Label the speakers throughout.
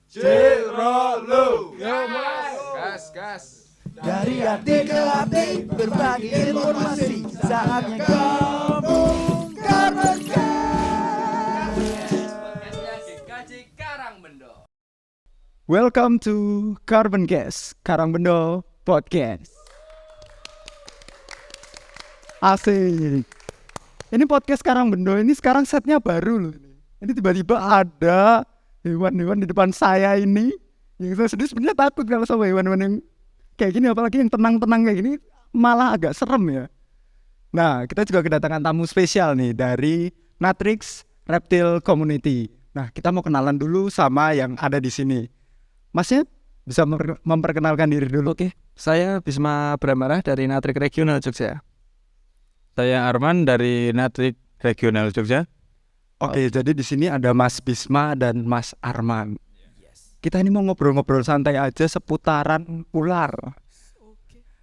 Speaker 1: Cirolu.
Speaker 2: Gas.
Speaker 3: Dari hati ke hati berbagi informasi. Saatnya kamu
Speaker 2: Kaji Karangbendo.
Speaker 3: Welcome to Carbon Gas Karangbendo Podcast. Asik. Ini podcast Karangbendo ini sekarang setnya baru loh. Ini tiba-tiba ada hewan-hewan di depan saya ini. Yang saya sendiri sebenarnya takut kalau sama hewan-hewan yang kayak gini, apalagi yang tenang-tenang kayak gini malah agak serem ya. Nah, kita juga kedatangan tamu spesial nih dari Natrix Reptile Community. Nah, kita mau kenalan dulu sama yang ada di sini. Masnya bisa memperkenalkan diri dulu.
Speaker 4: Oke, saya Bisma Bramara dari Natrix Regional Jogja. Saya Arman dari Natrix Regional Jogja.
Speaker 3: Oke, jadi di sini ada Mas Bisma dan Mas Arman. Kita ini mau ngobrol-ngobrol santai aja seputaran ular.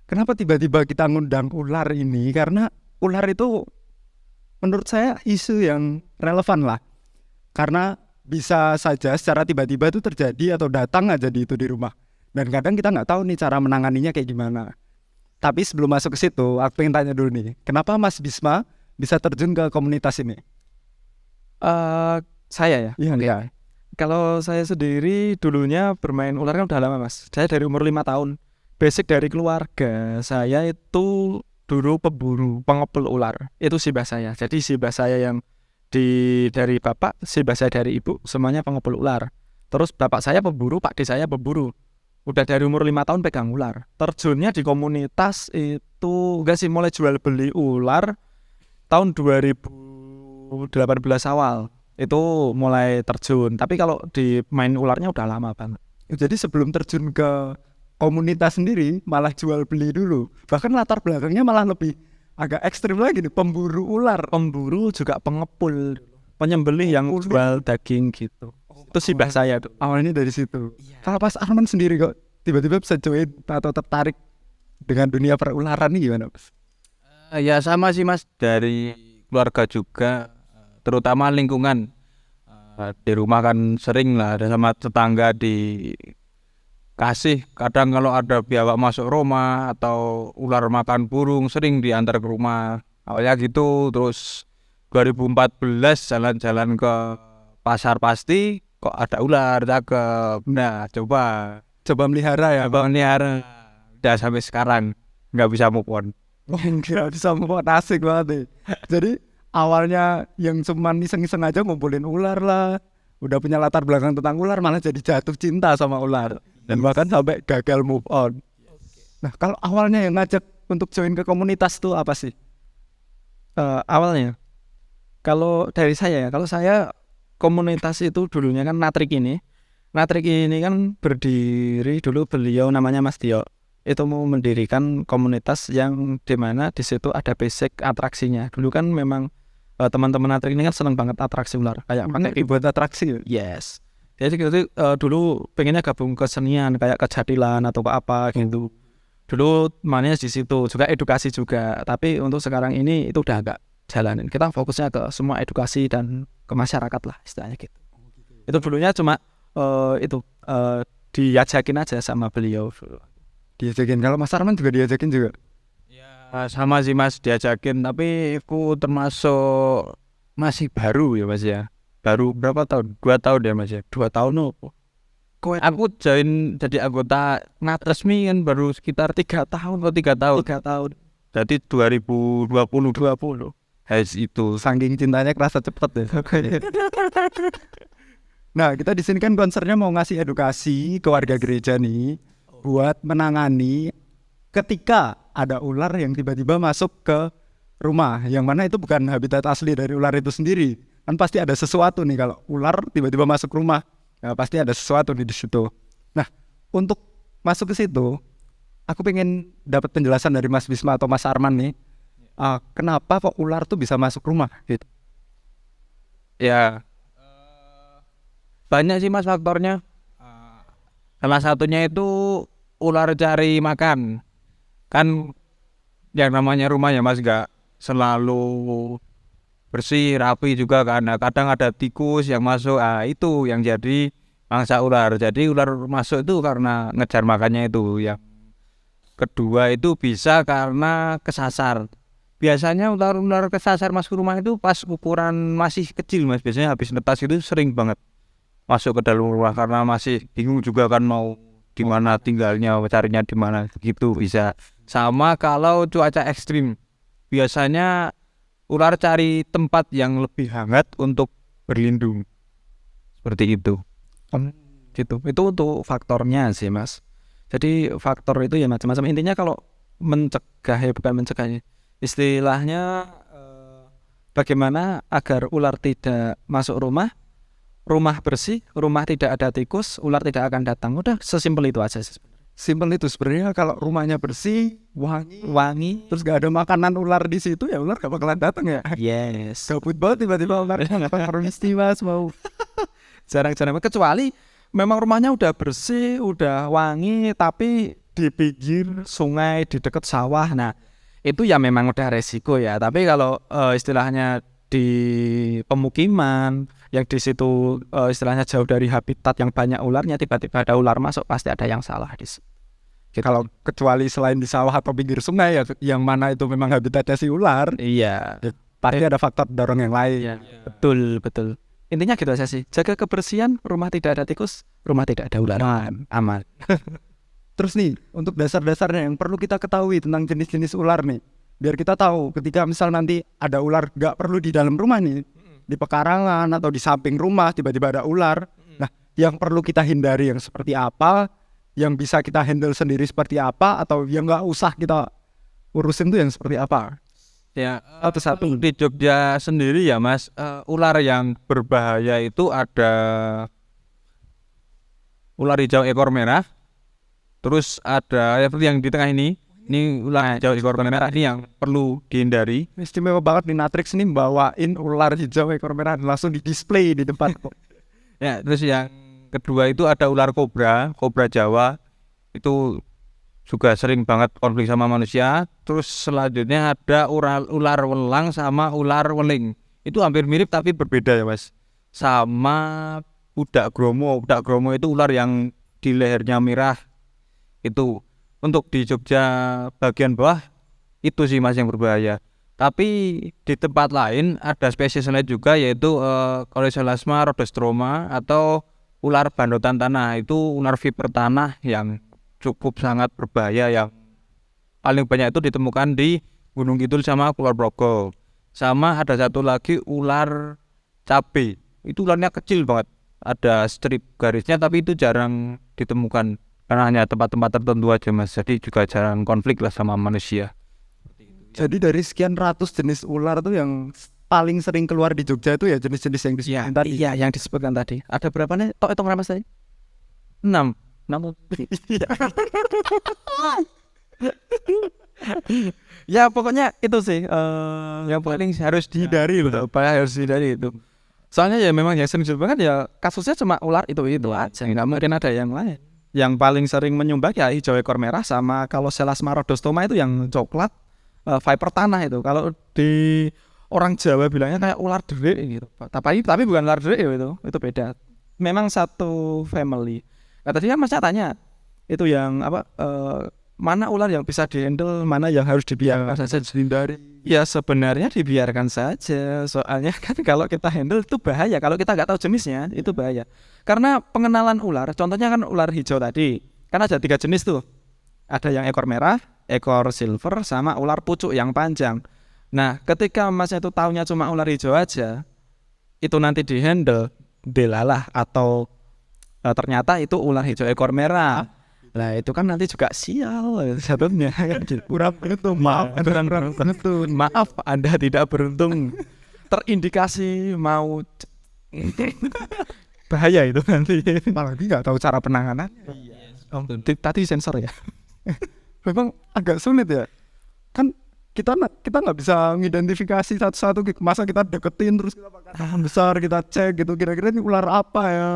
Speaker 3: Kenapa tiba-tiba kita ngundang ular ini? Karena ular itu menurut saya isu yang relevan lah. Karena bisa saja secara tiba-tiba itu terjadi atau datang aja di rumah. Dan kadang kita nggak tahu nih cara menanganinya kayak gimana. Tapi sebelum masuk ke situ, aku pengen tanya dulu nih, kenapa Mas Bisma bisa terjun ke komunitas ini?
Speaker 4: Saya ya?
Speaker 3: Iya.
Speaker 4: Kalau saya sendiri dulunya bermain ular kan udah lama mas. Saya dari umur 5 tahun. Basic dari keluarga saya itu dulu pemburu, pengepul ular. Itu sibah saya. Jadi sibah saya yang dari bapak, sibah saya dari ibu, semuanya pengepul ular. Terus bapak saya pemburu, pakde saya pemburu. Udah dari umur 5 tahun pegang ular. Terjunnya di komunitas itu enggak sih, mulai jual beli ular tahun 2018 awal. Itu mulai terjun. Tapi kalau di main ularnya udah lama banget.
Speaker 3: Jadi sebelum terjun ke komunitas sendiri malah jual beli dulu. Bahkan latar belakangnya malah lebih agak ekstrim lagi nih, pemburu ular.
Speaker 4: Pemburu juga pengepul, penyembelih yang jual daging gitu. Itu sibah saya tuh.
Speaker 3: Awalnya dari situ. Kalau pas Arman sendiri kok tiba-tiba bisa join atau tertarik dengan dunia perularan nih gimana Mas?
Speaker 4: Ya sama sih mas, dari keluarga juga, terutama lingkungan. Di rumah kan sering lah ada sama tetangga dikasih. Kadang kalau ada biawak masuk rumah atau ular makan burung sering diantar ke rumah. Awalnya gitu. Terus 2014 jalan-jalan ke pasar pasti kok ada ular cakep. Nah coba
Speaker 3: Melihara ya.
Speaker 4: melihara. Udah sampai sekarang nggak bisa move on.
Speaker 3: Enggak bisa mau asik banget nih. Jadi awalnya yang cuman iseng-iseng aja ngumpulin ular lah, udah punya latar belakang tentang ular, malah jadi jatuh cinta sama ular dan bahkan sampai gagal move on. Nah, kalau awalnya yang ngajak untuk join ke komunitas tuh apa sih?
Speaker 4: Awalnya kalau dari saya ya, kalau saya komunitas itu dulunya kan Natrix ini kan berdiri dulu, beliau namanya Mas Tio itu mau mendirikan komunitas yang dimana di situ ada basic atraksinya. Dulu kan memang teman-teman Natrix ini kan seneng banget atraksi ular, kayak pakai
Speaker 3: Buat atraksi.
Speaker 4: yes. Jadi gitu, dulu pengennya gabung ke senian kayak kejadilan atau apa gitu. Dulu mainnya di situ, juga edukasi juga. Tapi untuk sekarang ini itu udah agak jalanin. Kita fokusnya ke semua edukasi dan ke masyarakat lah istilahnya gitu. Itu dulunya cuma diajakin aja sama beliau.
Speaker 3: Diajakin. Kalau Mas Arman juga diajakin juga.
Speaker 4: Sama sih mas, diajakin. Tapi aku termasuk masih baru ya mas ya. Baru berapa tahun? 2 tahun ya mas ya. 2 tahun apa? Aku join jadi anggota resmi kan baru sekitar 3 tahun atau 3 tahun.
Speaker 3: 3 tahun.
Speaker 4: Jadi 2020. Itu
Speaker 3: Saking cintanya kerasa cepet ya. Nah, kita di sini kan konsernya mau ngasih edukasi ke warga gereja nih buat menangani ketika ada ular yang tiba-tiba masuk ke rumah, yang mana itu bukan habitat asli dari ular itu sendiri. Kan pasti ada sesuatu nih kalau ular tiba-tiba masuk rumah. Ya, pasti ada sesuatu di situ. Nah, untuk masuk ke situ, aku pengen dapat penjelasan dari Mas Bisma atau Mas Arman nih. Kenapa kok ular tuh bisa masuk rumah gitu?
Speaker 4: ya banyak sih mas faktornya. Salah satunya itu ular cari makan. Kan yang namanya rumah ya mas gak selalu bersih, rapi juga kan. Nah, kadang ada tikus yang masuk, itu yang jadi
Speaker 1: mangsa ular. Jadi ular masuk itu karena ngejar makannya itu. Yang kedua itu bisa karena kesasar. Biasanya ular-ular kesasar masuk rumah itu pas ukuran masih kecil Mas. Biasanya habis netas itu sering banget masuk ke dalam rumah karena masih bingung juga kan mau di mana tinggalnya, carinya di mana gitu bisa. Sama kalau cuaca ekstrim. Biasanya ular cari tempat yang lebih hangat untuk berlindung. Seperti itu.
Speaker 4: Gitu. Itu untuk faktornya sih Mas. Jadi faktor itu ya macam-macam. Intinya kalau mencegah ya bukan mencegah ya. Istilahnya bagaimana agar ular tidak masuk rumah, rumah bersih, rumah tidak ada tikus, ular tidak akan datang. Udah sesimpel itu aja sih.
Speaker 3: Simpel itu sebenarnya, kalau rumahnya bersih, wangi, terus gak ada makanan ular di situ, ya ular gak bakalan datang ya.
Speaker 4: Yes.
Speaker 3: Gabut banget tiba-tiba ular permisi Mas mau.
Speaker 4: Jarang-jarang, kecuali memang rumahnya udah bersih, udah wangi, tapi di pinggir sungai, di dekat sawah. Nah, itu ya memang udah resiko ya. Tapi kalau istilahnya di pemukiman yang di situ istilahnya jauh dari habitat yang banyak ularnya, tiba-tiba ada ular masuk, pasti ada yang salah di situ.
Speaker 3: Kalau kecuali selain di sawah atau pinggir sungai ya, yang mana itu memang habitatnya si ular,
Speaker 4: Iya,
Speaker 3: pasti ada faktor dorong yang lain.
Speaker 4: iya. Betul. Intinya gitu aja sih. Jaga kebersihan, rumah tidak ada tikus, rumah tidak ada ular. Aman.
Speaker 3: Terus nih, untuk dasar-dasarnya yang perlu kita ketahui tentang jenis-jenis ular nih, biar kita tahu ketika misal nanti ada ular gak perlu di dalam rumah nih, di pekarangan atau di samping rumah tiba-tiba ada ular. Nah, yang perlu kita hindari yang seperti apa, yang bisa kita handle sendiri seperti apa, atau yang gak usah kita urusin tuh yang seperti apa?
Speaker 1: Ya, satu di Jogja sendiri ya Mas, ular yang berbahaya itu ada ular hijau ekor merah. Terus ada yang di tengah ini ular hijau ekor merah ini yang perlu dihindari.
Speaker 3: Istimewa banget nih Natrix ini bawain ular hijau ekor merah langsung di display di depan.
Speaker 1: Ya, terus yang kedua itu ada ular kobra Jawa. Itu juga sering banget konflik sama manusia. Terus selanjutnya ada ular welang sama ular weling. Itu hampir mirip tapi berbeda ya Mas. Sama budak gromo itu ular yang di lehernya merah. Itu untuk di Jogja bagian bawah itu sih Mas yang berbahaya. Tapi di tempat lain ada spesies lain juga, yaitu Coryzolasma rhodostroma atau ular bandotan tanah. Itu ular viper tanah yang cukup sangat berbahaya, yang paling banyak itu ditemukan di Gunung Kidul sama Kulon Progo. Sama ada satu lagi ular cabe. Itu ularnya kecil banget, ada strip garisnya, tapi itu jarang ditemukan karena hanya tempat-tempat tertentu aja Mas. Jadi juga jarang konflik lah sama manusia.
Speaker 3: Jadi dari sekian ratus jenis ular tuh yang paling sering keluar di Jogja itu ya jenis-jenis yang disebutkan tadi.
Speaker 4: Iya, yang disebutkan tadi. Ada berapa nih? Tok hitung Mas tadi? 6. Ya pokoknya itu sih yang paling harus dihindari loh. Harus dihindari itu. Soalnya ya memang yang sering disebutkan ya kasusnya cuma ular itu aja. Nggak mungkin ada yang lain. Yang paling sering menyumbang ya hijau ekor merah sama kalau Coryzolasma rhodostroma itu yang coklat, viper tanah itu. Kalau di orang Jawa bilangnya kayak ular derik gitu. Tapi bukan ular derik ya itu beda. Memang satu family. Nah tadi kan Masnya tanya itu yang apa mana ular yang bisa dihandle, mana yang harus dibiarkan saja dihindari. Ya sebenarnya dibiarkan saja. Soalnya kan kalau kita handle itu bahaya. Kalau kita nggak tahu jenisnya itu bahaya. Karena pengenalan ular, contohnya kan ular hijau tadi, kan ada 3 jenis tuh. Ada yang ekor merah, ekor silver, sama ular pucuk yang panjang. Nah, ketika Masnya itu taunya cuma ular hijau aja, itu nanti dihandle, delalah atau ternyata itu ular hijau ekor merah. Nah, itu kan nanti juga sial satunya. Kurang beruntung, maaf, Anda tidak beruntung. Terindikasi mau bahaya itu nanti.
Speaker 3: Apalagi nggak tahu cara penanganan.
Speaker 4: Tadi sensor ya.
Speaker 3: Memang agak sulit ya. Kan kita nggak bisa mengidentifikasi satu-satu. Masa kita deketin terus kita pakai tangan besar kita cek gitu, kira-kira ini ular apa ya.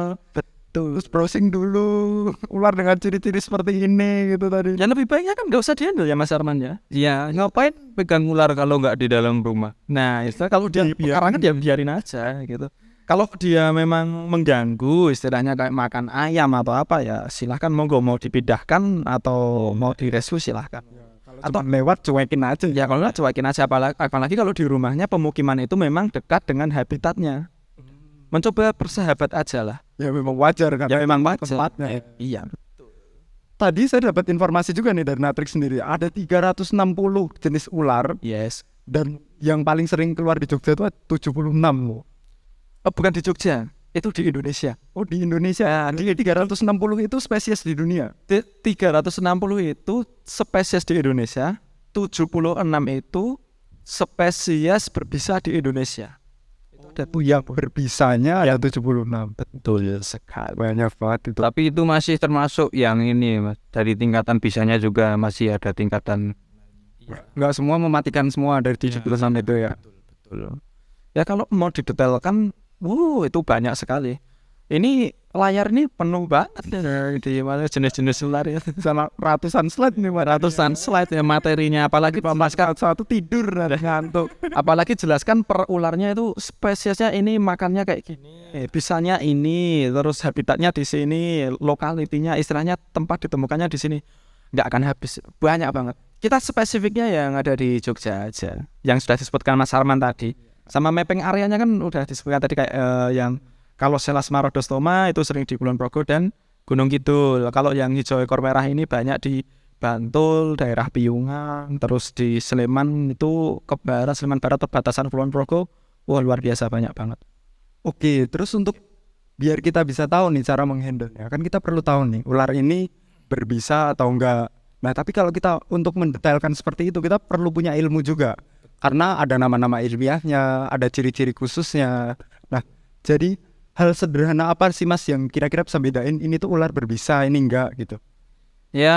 Speaker 3: Terus browsing dulu ular dengan ciri-ciri seperti ini gitu tadi.
Speaker 4: Ya lebih baiknya kan nggak usah dihandle ya Mas Arman ya.
Speaker 1: Ya ngapain pegang ular kalau nggak di dalam rumah.
Speaker 4: Nah itu kalau dia pekarangan ya biarin aja gitu. Kalau dia memang mengganggu, istilahnya kayak makan ayam atau apa ya, silahkan monggo mau dipindahkan atau mau direscue silahkan.
Speaker 3: Atau lewat cuekin aja.
Speaker 4: Ya kalau nggak cuekin aja, apalagi kalau di rumahnya pemukiman itu memang dekat dengan habitatnya. Mencoba bersahabat aja lah.
Speaker 3: Ya memang wajar kan.
Speaker 4: Ya memang wajar.
Speaker 3: Tempatnya.
Speaker 4: Iya.
Speaker 3: Tadi saya dapat informasi juga nih dari Natrix sendiri. Ada 360 jenis ular
Speaker 4: Yes.
Speaker 3: dan yang paling sering keluar di Jogja itu 76 loh.
Speaker 4: Oh, bukan di Jogja, itu di Indonesia.
Speaker 3: Oh di Indonesia. Di 360 itu spesies di dunia.
Speaker 4: 360 itu spesies di Indonesia, 76 itu spesies berbisa di Indonesia.
Speaker 3: Itu yang berbisanya ada 76.
Speaker 4: Betul sekali.
Speaker 3: Banyak banget itu.
Speaker 1: Tapi itu masih termasuk yang ini Mas. Dari tingkatan bisanya juga masih ada tingkatan.
Speaker 3: Nggak semua mematikan semua dari 76 itu ya.
Speaker 4: Betul. Ya kalau mau didetailkan, itu banyak sekali. Ini layar ini penuh banget di mana jenis-jenis ular ya.
Speaker 3: Sama ratusan slide nih,
Speaker 4: Ratusan slide ya materinya, apalagi Pak Mas
Speaker 3: satu tidur ada ngantuk.
Speaker 4: apalagi jelaskan per ularnya itu spesiesnya ini makannya kayak gini, bisanya ini, terus habitatnya di sini, lokalitinya, istilahnya tempat ditemukannya di sini, nggak akan habis, banyak banget. Kita spesifiknya yang ada di Jogja aja, yang sudah disebutkan Mas Arman tadi, sama mapping areanya kan udah disebutkan tadi kayak yang kalau Selasma rhodostoma itu sering di Kulon Progo dan Gunung Kidul. Kalau yang hijau ekor merah ini banyak di Bantul, daerah Piungan, terus di Sleman itu ke barat, Sleman Barat perbatasan Kulon Progo. Wah luar biasa banyak banget.
Speaker 3: Oke, terus untuk biar kita bisa tahu nih cara menghandle ya, kan kita perlu tahu nih ular ini berbisa atau enggak. Nah, tapi kalau kita untuk mendetailkan seperti itu kita perlu punya ilmu juga. Karena ada nama-nama ilmiahnya, ada ciri-ciri khususnya. Nah, jadi hal sederhana apa sih Mas yang kira-kira bisa bedain ini tuh ular berbisa, ini enggak gitu?
Speaker 1: Ya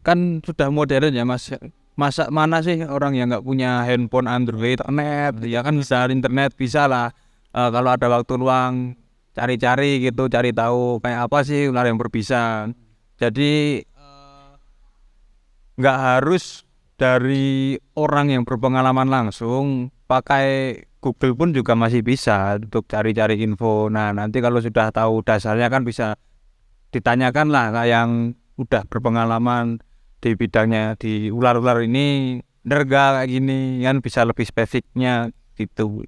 Speaker 1: kan sudah modern ya Mas. Masa mana sih orang yang nggak punya handphone Android, internet, ya kan bisa internet bisa lah. Kalau ada waktu luang cari-cari gitu, cari tahu kayak apa sih ular yang berbisa. Jadi nggak harus dari orang yang berpengalaman langsung, pakai Google pun juga masih bisa untuk cari-cari info. Nah nanti kalau sudah tahu dasarnya kan bisa ditanyakan lah kayak yang udah berpengalaman di bidangnya, di ular-ular ini bener gak kayak gini, kan bisa lebih spesifiknya gitu.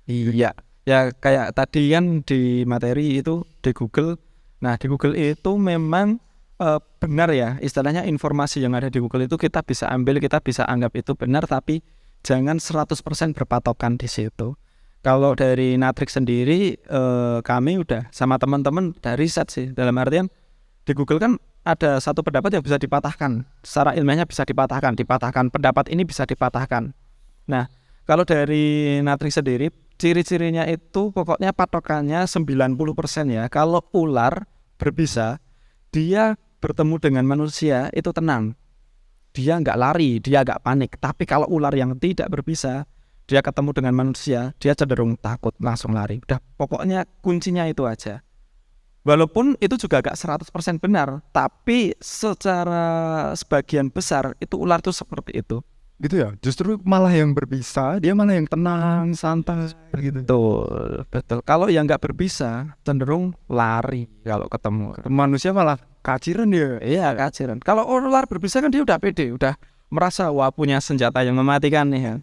Speaker 4: Iya. Ya kayak tadi kan di materi itu di Google. Nah di Google itu memang benar ya, istilahnya informasi yang ada di Google itu kita bisa ambil, kita bisa anggap itu benar, tapi jangan 100% berpatokan di situ. Kalau dari Natrix sendiri, kami udah sama teman-teman dari riset sih. Dalam artian di Google kan ada satu pendapat yang bisa dipatahkan, secara ilmiahnya bisa dipatahkan, pendapat ini bisa dipatahkan. Nah, kalau dari Natrix sendiri, ciri-cirinya itu pokoknya patokannya 90% ya. Kalau ular berbisa, dia bertemu dengan manusia itu tenang. Dia nggak lari, dia nggak panik. Tapi kalau ular yang tidak berbisa, dia ketemu dengan manusia, dia cenderung takut, langsung lari. Udah, pokoknya kuncinya itu aja. Walaupun itu juga gak 100% benar, tapi secara sebagian besar itu ular tuh seperti itu.
Speaker 3: Gitu ya, justru malah yang berbisa, dia malah yang tenang, santai gitu.
Speaker 4: Betul. Kalau yang nggak berbisa, cenderung lari kalau ketemu.
Speaker 3: Manusia malah kaciran dia.
Speaker 4: Iya, kaciran. Kalau ular berbisa kan dia udah pede, udah merasa wah punya senjata yang mematikan nih ya.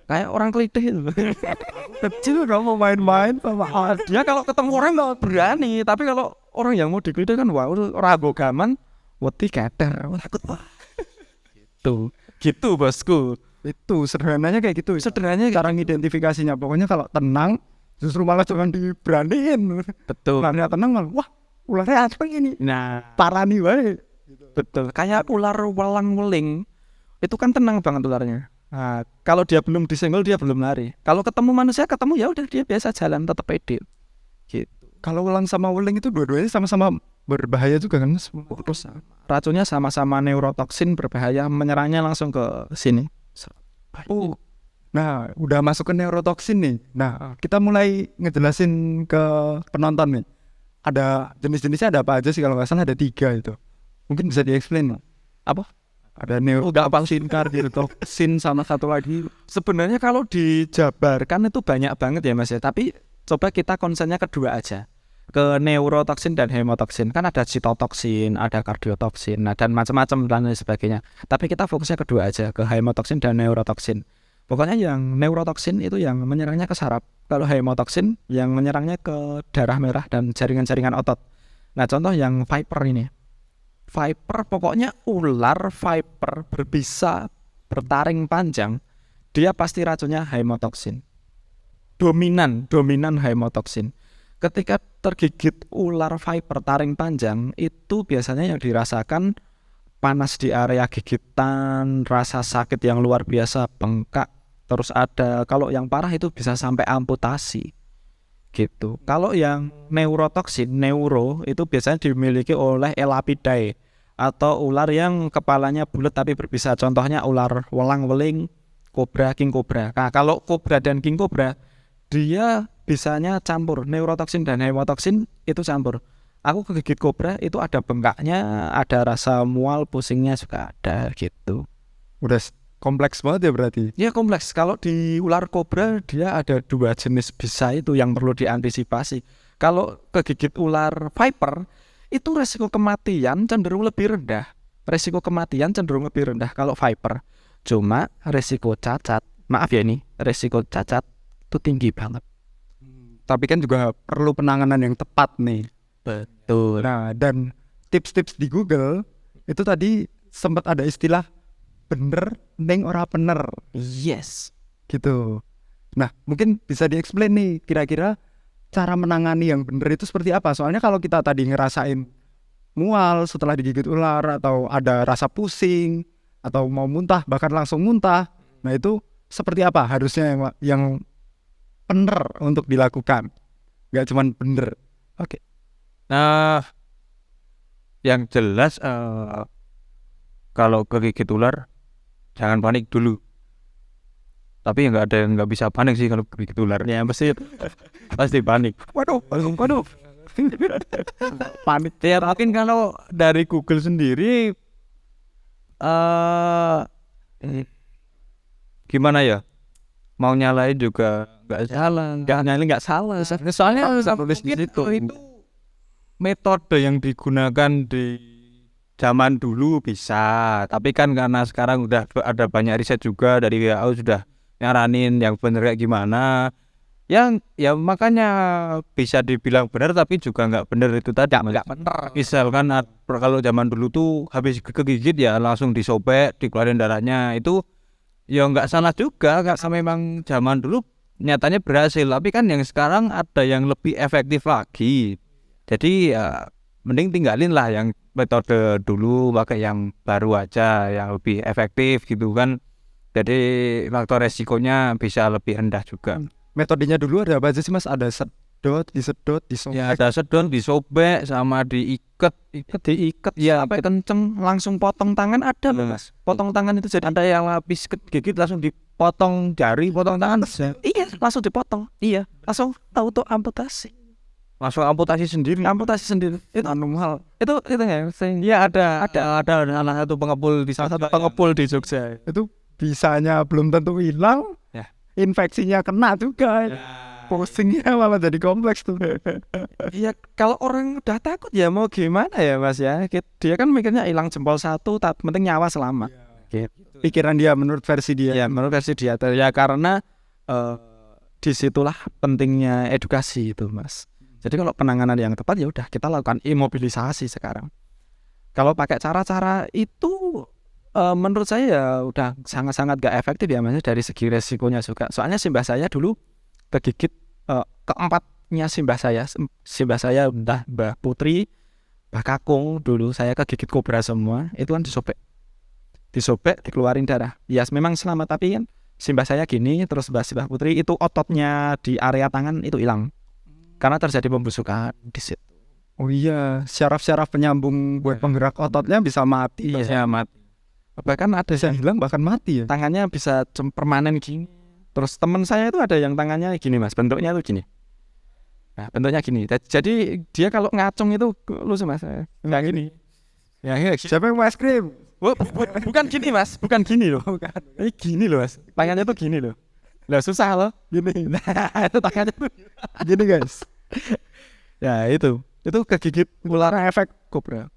Speaker 4: Kayak orang kelitih itu.
Speaker 3: Kecil gak mau main-main sama
Speaker 4: Dia kalau ketemu orang nggak berani, tapi kalau orang yang mau dikelitih kan wah rago gaman, wedi keder, takut wah. Gitu bosku.
Speaker 3: Itu sederhananya kayak gitu.
Speaker 4: Sederhananya
Speaker 3: cara ngidentifikasinya. Pokoknya kalau tenang, justru malah jangan diberaniin.
Speaker 4: betul.
Speaker 3: Karena tenang malah, wah ularnya apa ini?
Speaker 4: Nah,
Speaker 3: Parani wae.
Speaker 4: betul. Kayak ular welang-weling, itu kan tenang banget ularnya. Nah, kalau dia belum disenggol dia belum lari. Kalau ketemu manusia ketemu ya udah dia biasa jalan tetap pede. Gitu.
Speaker 3: Kalau ulang sama weling itu dua-duanya sama-sama berbahaya juga kan?
Speaker 4: Terus racunnya sama-sama neurotoksin berbahaya, menyerangnya langsung ke sini.
Speaker 3: Nah, udah masuk ke neurotoksin nih. Nah, kita mulai ngejelasin ke penonton nih. Ada jenis-jenisnya ada apa aja sih? Kalau nggak salah ada 3 itu. Mungkin bisa di-explain nggak?
Speaker 4: Apa?
Speaker 3: Ada neurotoksin, kardiotoxin sama satu lagi.
Speaker 4: Sebenarnya kalau dijabarkan itu banyak banget ya Mas ya. Tapi coba kita konsennya kedua aja, ke neurotoksin dan hemotoksin. Kan ada sitotoksin, ada kardiotoksin, nah, dan macam-macam dan lain sebagainya. Tapi kita fokusnya kedua aja, ke hemotoksin dan neurotoksin. Pokoknya yang neurotoksin itu yang menyerangnya ke saraf. Kalau hemotoksin yang menyerangnya ke darah merah dan jaringan-jaringan otot. Nah, contoh yang viper ini. Viper pokoknya ular viper berbisa bertaring panjang, dia pasti racunnya hemotoksin. Dominan hemotoksin. Ketika tergigit ular viper taring panjang, itu biasanya yang dirasakan panas di area gigitan, rasa sakit yang luar biasa, bengkak, terus ada kalau yang parah itu bisa sampai amputasi gitu. Kalau yang neurotoksin, neuro itu biasanya dimiliki oleh Elapidae atau ular yang kepalanya bulat tapi berbisa. Contohnya ular welang-weling, kobra, king cobra. Nah, kalau kobra dan king cobra dia bisanya campur, neurotoksin dan hemotoksin itu campur. Aku kegigit kobra itu ada bengkaknya, ada rasa mual, pusingnya juga ada gitu.
Speaker 3: Udah kompleks banget ya berarti.
Speaker 4: Ya kompleks. Kalau di ular kobra dia ada 2 jenis bisa itu yang perlu diantisipasi. Kalau kegigit ular viper itu resiko kematian cenderung lebih rendah. Resiko kematian cenderung lebih rendah kalau viper. Cuma resiko cacat, maaf ya ini, resiko cacat itu tinggi banget.
Speaker 3: Tapi kan juga perlu penanganan yang tepat nih.
Speaker 4: Betul.
Speaker 3: Nah, dan tips-tips di Google itu tadi sempat ada istilah bener ning ora bener
Speaker 4: Yes.
Speaker 3: gitu. Nah, mungkin bisa di-explain nih kira-kira cara menangani yang bener itu seperti apa? Soalnya kalau kita tadi ngerasain mual setelah digigit ular atau ada rasa pusing atau mau muntah bahkan langsung muntah, nah itu seperti apa harusnya yang bener untuk dilakukan? Gak cuman bener.
Speaker 4: Oke.
Speaker 1: Nah, yang jelas kalau kegigit ular jangan panik dulu. Tapi ya nggak bisa panik sih kalau kegigit ular.
Speaker 4: Ya pasti
Speaker 1: panik.
Speaker 4: waduh.
Speaker 1: Panik. Ya mungkin kalau dari Google sendiri gimana ya? Mau nyalain juga nggak salah.
Speaker 4: Nggak salah.
Speaker 1: Soalnya
Speaker 3: tulis di
Speaker 1: mungkin
Speaker 3: situ.
Speaker 1: itu metode yang digunakan di zaman dulu bisa, tapi kan karena sekarang udah ada banyak riset juga dari WHO sudah nyaranin yang bener kayak gimana. Yang ya makanya bisa dibilang benar tapi juga nggak benar itu tadi.
Speaker 4: Nggak benar.
Speaker 1: Misalkan kalau zaman dulu tuh habis kegigit ya langsung disobek, dikeluarin darahnya, itu ya nggak salah juga karena memang zaman dulu nyatanya berhasil. Tapi kan yang sekarang ada yang lebih efektif lagi. Jadi ya mending tinggalin lah yang metode dulu, pakai yang baru aja yang lebih efektif gitu kan. Jadi faktor resikonya bisa lebih rendah juga.
Speaker 3: Metodenya dulu ada apa aja sih Mas? Ada disedot, disobek.
Speaker 1: Ya ada sedot, disobek, sama diikat.
Speaker 4: Diikat
Speaker 1: Ya,
Speaker 4: sampai kenceng, langsung potong tangan ada loh Mas. Potong tangan itu jadi
Speaker 1: ada yang habis gigit langsung dipotong jari, potong tangan.
Speaker 4: iya, langsung dipotong. Iya, langsung auto amputasi.
Speaker 1: Langsung amputasi sendiri.
Speaker 4: Amputasi sendiri. Itu
Speaker 1: Manual.
Speaker 4: itu ya.
Speaker 1: Ya ada salah satu pengepul di
Speaker 4: Salah satu pengepul di Jogja.
Speaker 3: Itu bisanya belum tentu hilang.
Speaker 1: Ya.
Speaker 3: Infeksinya kena juga. Pusingnya malah jadi kompleks tuh.
Speaker 4: Iya, kalau orang udah takut ya mau gimana ya Mas ya. Dia kan mikirnya hilang jempol satu, tapi penting nyawa selamat. Gitu.
Speaker 3: Pikiran dia menurut versi dia.
Speaker 4: Ya menurut versi dia ya karena disitulah pentingnya edukasi itu Mas. Jadi kalau penanganan yang tepat ya udah kita lakukan imobilisasi sekarang. Kalau pakai cara-cara itu menurut saya ya udah sangat-sangat gak efektif ya Mas dari segi resikonya juga. Soalnya simbah saya dulu kegigit keempatnya simbah saya entah Mbah Putri, Mbah Kakung, dulu saya kegigit kobra semua, itu kan disobek dikeluarin darah. Ya memang selamat tapi kan simbah saya gini, terus Mbah Putri itu ototnya di area tangan itu hilang karena terjadi pembusukan di situ.
Speaker 3: Oh iya, syaraf-syaraf penyambung buat penggerak ototnya bisa mati.
Speaker 1: Iya, mati.
Speaker 4: Bahkan ada
Speaker 3: Bisa hilang bahkan mati ya.
Speaker 4: tangannya bisa permanen gini. Terus teman saya itu ada yang tangannya gini Mas, bentuknya tuh gini. Nah bentuknya gini. Jadi dia kalau ngacung itu lucu Mas. Nggak gini. Ya,
Speaker 3: Siapa yang mau es krim?
Speaker 4: bukan gini Mas, bukan gini loh. Ini gini loh Mas. Tangannya tuh gini loh. Lah susah loh.
Speaker 3: Gini,
Speaker 4: Nah, itu tangannya tuh.
Speaker 3: gini guys.
Speaker 4: Ya itu kegigit ular efek kobra.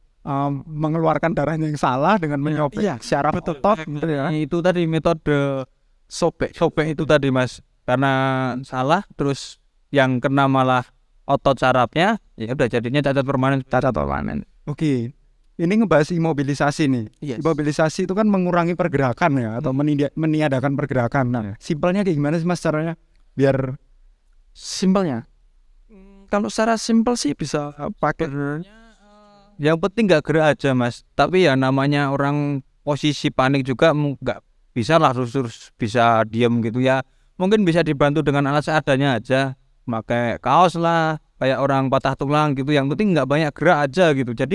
Speaker 3: Mengeluarkan darahnya yang salah dengan menyobek
Speaker 4: Iya,
Speaker 3: syaraf otot gitu ya.
Speaker 1: Itu tadi metode sobek itu tadi Mas, karena salah terus yang kena malah otot sarafnya, ya udah jadinya cacat permanen.
Speaker 3: Oke. Ini ngebahas imobilisasi nih.
Speaker 4: Yes.
Speaker 3: Imobilisasi itu kan mengurangi pergerakan ya atau meniadakan pergerakan. Nah, simpelnya kayak gimana sih Mas caranya biar
Speaker 4: Simpelnya. Kalau secara simpel sih bisa pakai
Speaker 1: Yang penting nggak gerak aja Mas, tapi ya namanya orang posisi panik juga nggak bisa lah terus bisa diem gitu ya. Mungkin bisa dibantu dengan alat seadanya aja, pakai kaos lah kayak orang patah tulang gitu. Yang penting nggak banyak gerak aja gitu, jadi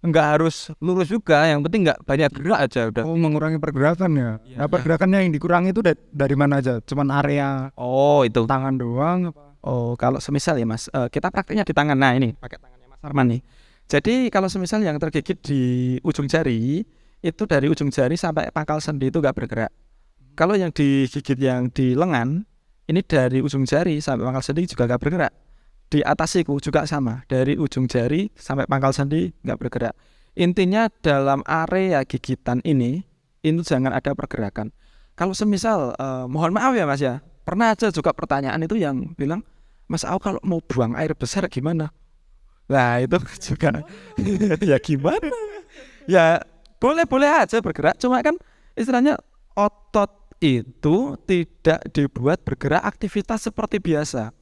Speaker 1: nggak harus lurus juga, yang penting nggak banyak gerak aja udah.
Speaker 3: mengurangi pergerakan ya. Nah, pergerakannya yang dikurangi itu dari mana aja? Cuman area
Speaker 1: Oh itu
Speaker 3: tangan doang apa?
Speaker 4: Oh, kalau semisal ya Mas, kita praktiknya di tangan. Nah ini pakai tangannya Mas Arman nih. Jadi kalau semisal yang tergigit di ujung jari, itu dari ujung jari sampai pangkal sendi itu nggak bergerak. Kalau yang digigit yang di lengan, ini dari ujung jari sampai pangkal sendi juga nggak bergerak. Di atas siku juga sama, dari ujung jari sampai pangkal sendi nggak bergerak. Intinya dalam area gigitan ini, itu jangan ada pergerakan. Kalau semisal, mohon maaf ya Mas ya, pernah aja juga pertanyaan itu yang bilang, Mas aku kalau mau buang air besar gimana? Nah itu juga ya gimana? Ya boleh-boleh aja bergerak, cuma kan istilahnya otot itu tidak dibuat bergerak aktivitas seperti biasa.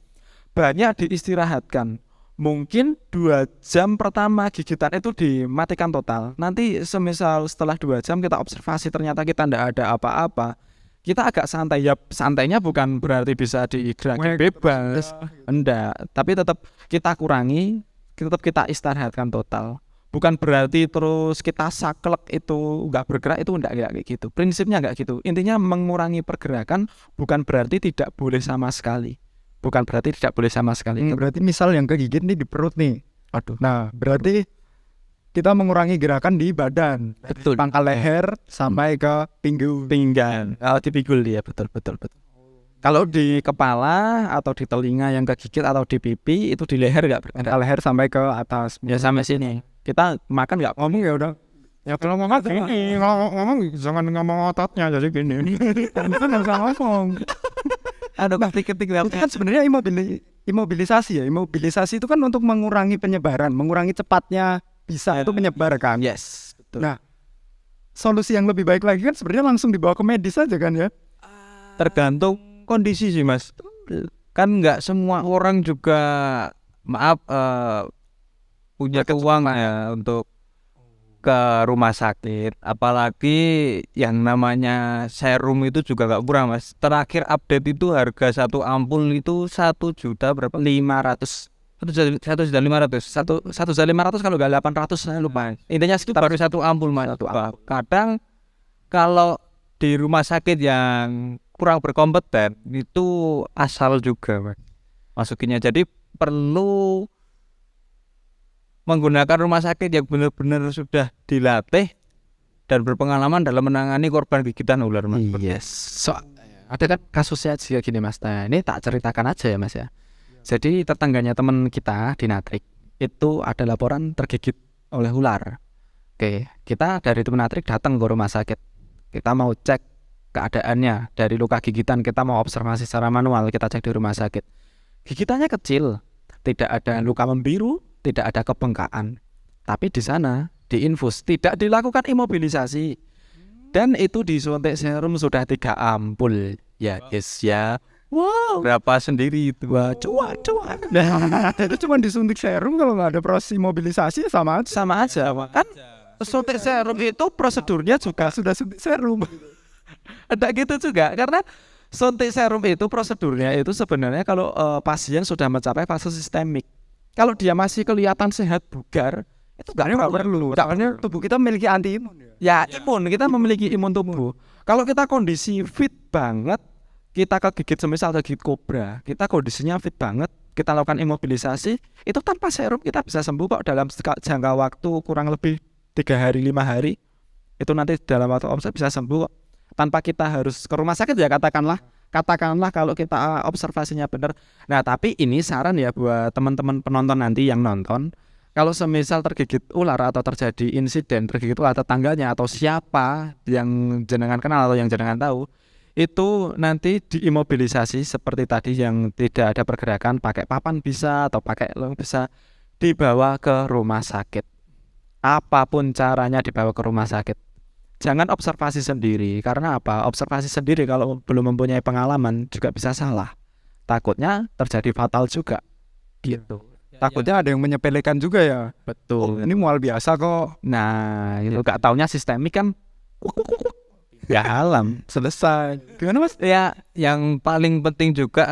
Speaker 4: Banyak diistirahatkan. Mungkin 2 jam pertama gigitan itu dimatikan total. Nanti semisal setelah 2 jam kita observasi ternyata kita tidak ada apa-apa, kita agak santai. Ya santainya bukan berarti bisa digerakkan bebas, enggak, tapi tetap kita kurangi, tetap kita istirahatkan total. Bukan berarti terus kita saklek itu nggak bergerak, itu enggak kayak gitu. Prinsipnya enggak gitu. Intinya mengurangi pergerakan bukan berarti tidak boleh sama sekali. Bukan berarti tidak boleh sama sekali.
Speaker 3: Berarti misal yang kegigit nih di perut nih.
Speaker 4: Aduh.
Speaker 3: Nah, berarti kita mengurangi gerakan di badan.
Speaker 4: Betul.
Speaker 3: Pangkal leher sampai ke pinggul.
Speaker 4: Pinggang, di pinggul dia, betul. Kalau di kepala atau di telinga yang kegigit atau di pipi itu di leher nggak bergerak.
Speaker 3: Pangkal leher sampai ke atas.
Speaker 4: Ya sampai sini. Kita makan nggak
Speaker 3: Ngomong ya udah.
Speaker 4: Ya kalau ngomong gini, ngomong jangan ngomong ototnya jadi gini.
Speaker 3: Itu nggak usah ngomong.
Speaker 1: aduh ketik
Speaker 3: Itu kan sebenarnya imobilisasi ya. Imobilisasi itu kan untuk mengurangi penyebaran, mengurangi cepatnya bisa itu menyebar kan.
Speaker 4: Yes, betul.
Speaker 3: Nah, solusi yang lebih baik lagi kan sebenarnya langsung dibawa ke medis aja kan ya.
Speaker 1: tergantung kondisi sih Mas, kan nggak semua orang juga punya keuangan ya untuk ke rumah sakit, apalagi yang namanya serum itu juga nggak murah Mas. Terakhir update itu harga satu ampul itu 1 juta berapa?
Speaker 4: 500.
Speaker 1: 1.500.000.
Speaker 4: 1.500 kalau nggak 800 saya lupa. Intinya
Speaker 1: Itu baru satu ampul Mas. Kadang kalau di rumah sakit yang kurang berkompeten itu asal juga Mas masukinnya. Jadi perlu menggunakan rumah sakit yang benar-benar sudah dilatih dan berpengalaman dalam menangani korban gigitan ular Mas.
Speaker 4: Yes. Ada kan kasusnya juga gini Mas. Nah, ini tak ceritakan aja ya Mas ya. Jadi tetangganya teman kita di Natrik itu ada laporan tergigit oleh ular. Oke, kita dari tim Natrik datang ke rumah sakit. Kita mau cek keadaannya dari luka gigitan, kita mau observasi secara manual, kita cek di rumah sakit. Gigitannya kecil, tidak ada luka membiru, tidak ada kebengkakan. Tapi di sana diinfus, tidak dilakukan imobilisasi. Dan itu disuntik serum sudah 3 ampul. Ya, yes ya.
Speaker 1: Wow, berapa sendiri itu?
Speaker 4: Wah, cuak.
Speaker 3: Nah, itu cuma disuntik serum, kalau nggak ada proses imobilisasi ya sama aja.
Speaker 4: Sama aja, kan suntik serum itu prosedurnya juga
Speaker 3: Sudah suntik serum.
Speaker 4: ada gitu juga, karena suntik serum itu prosedurnya itu sebenarnya kalau pasien sudah mencapai fase sistemik. Kalau dia masih kelihatan sehat bugar, itu nggak perlu.
Speaker 3: Karena tubuh kita memiliki anti imun
Speaker 4: Ya, imun, kita memiliki imun tubuh. Kalau kita kondisi fit banget, kita kegigit semisal kegigit kobra, kita kondisinya fit banget, kita lakukan imobilisasi, itu tanpa serum kita bisa sembuh kok dalam jangka waktu kurang lebih 3 hari 5 hari. Itu nanti dalam waktu omset bisa sembuh kok. Tanpa kita harus ke rumah sakit ya katakanlah, katakanlah kalau kita observasinya benar. Nah, tapi ini saran ya buat teman-teman penonton nanti yang nonton. Kalau semisal tergigit ular atau terjadi insiden tergigit ular tetangganya atau siapa yang jenengan kenal atau yang jenengan tahu, itu nanti diimobilisasi seperti tadi yang tidak ada pergerakan, pakai papan bisa atau pakai lem bisa, dibawa ke rumah sakit. Apapun caranya dibawa ke rumah sakit. Jangan observasi sendiri, karena apa? Observasi sendiri kalau belum mempunyai pengalaman juga bisa salah. Takutnya terjadi fatal juga. Gitu.
Speaker 3: Takutnya ada yang menyepelekan juga ya.
Speaker 4: Betul.
Speaker 3: Ini mual biasa kok.
Speaker 4: Nah, itu gak taunya sistemik kan. Ya alam.
Speaker 3: Selesai. Gimana Mas?
Speaker 1: Ya, yang paling penting juga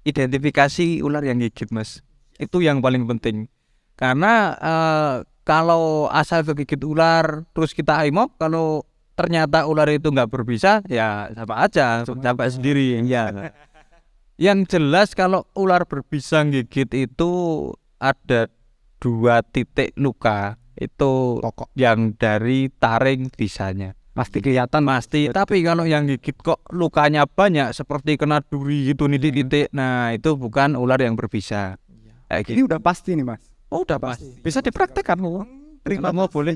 Speaker 1: identifikasi ular yang gigit, Mas. Itu yang paling penting. Karena kalau asal kegigit ular terus kita aimop, kalau ternyata ular itu nggak berbisa, ya sama aja, sampai sendiri. Ya. Yang jelas kalau ular berbisa gigit itu ada 2 titik luka. Itu yang dari taring bisanya.
Speaker 3: Pasti kelihatan
Speaker 1: Pasti, tapi kalau yang gigit kok lukanya banyak seperti kena duri gitu titik-titik. Nah, itu bukan ular yang berbisa. Kayak
Speaker 3: ini udah pasti nih Mas.
Speaker 4: Oh, udah pasti. Bisa dipraktekkan loh.
Speaker 3: Terima mau boleh.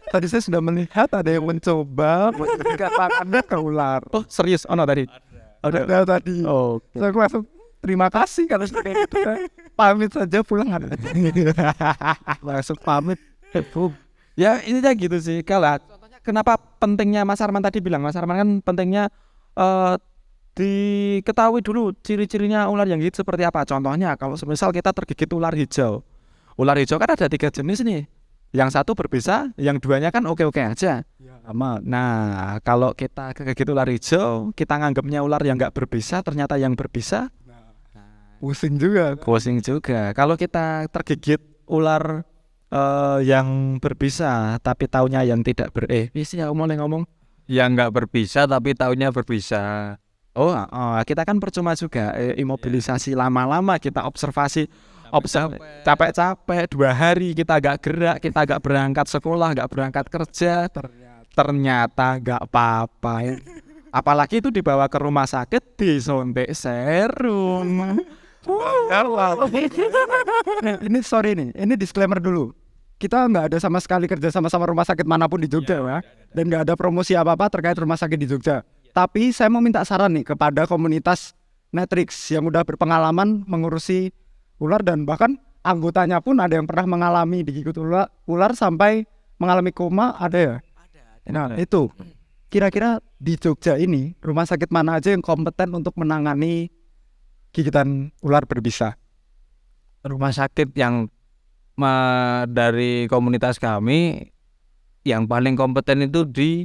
Speaker 3: Tadi saya sudah melihat ada yang mencoba mengatakannya ke ular.
Speaker 4: Oh, serius? Oh, no, tadi.
Speaker 3: Ada tadi.
Speaker 4: Oh,
Speaker 3: So, aku langsung terima kasih kalau seperti itu. Pamit saja pulang. Langsung pamit.
Speaker 4: ya intinya gitu sih. Kalau contohnya kenapa pentingnya Mas Arman tadi bilang, Mas Arman kan pentingnya diketahui dulu ciri-cirinya ular yang gigit seperti apa. Contohnya kalau misal kita tergigit ular hijau. Ular hijau kan ada 3 jenis nih. Yang satu berbisa, yang 2-nya kan oke-oke aja.
Speaker 3: Aman.
Speaker 4: Nah, kalau kita kegigit ular hijau, kita nganggapnya ular yang nggak berbisa, ternyata yang berbisa,
Speaker 3: Pusing juga.
Speaker 4: pusing juga. Kalau kita tergigit ular yang berbisa, tapi taunya yang tidak sih ya ngomong.
Speaker 1: yang nggak berbisa tapi taunya berbisa.
Speaker 4: Oh, kita kan percuma juga imobilisasi lama-lama kita observasi capek-capek 2 hari kita gak gerak, kita gak berangkat sekolah, gak berangkat kerja, ternyata gak apa-apa ya. Apalagi itu dibawa ke rumah sakit disuntik serum.
Speaker 3: Ini sorry nih, ini disclaimer dulu. Kita nggak ada sama sekali kerja sama rumah sakit manapun di Jogja ya, dan nggak ada promosi apa-apa terkait rumah sakit di Jogja. Tapi saya mau minta saran nih kepada komunitas Netrix yang udah berpengalaman mengurusi ular dan bahkan anggotanya pun ada yang pernah mengalami digigit ular sampai mengalami koma, ada ya? Nah itu kira-kira di Jogja ini rumah sakit mana aja yang kompeten untuk menangani gigitan ular berbisa?
Speaker 1: Rumah sakit yang dari komunitas kami yang paling kompeten itu di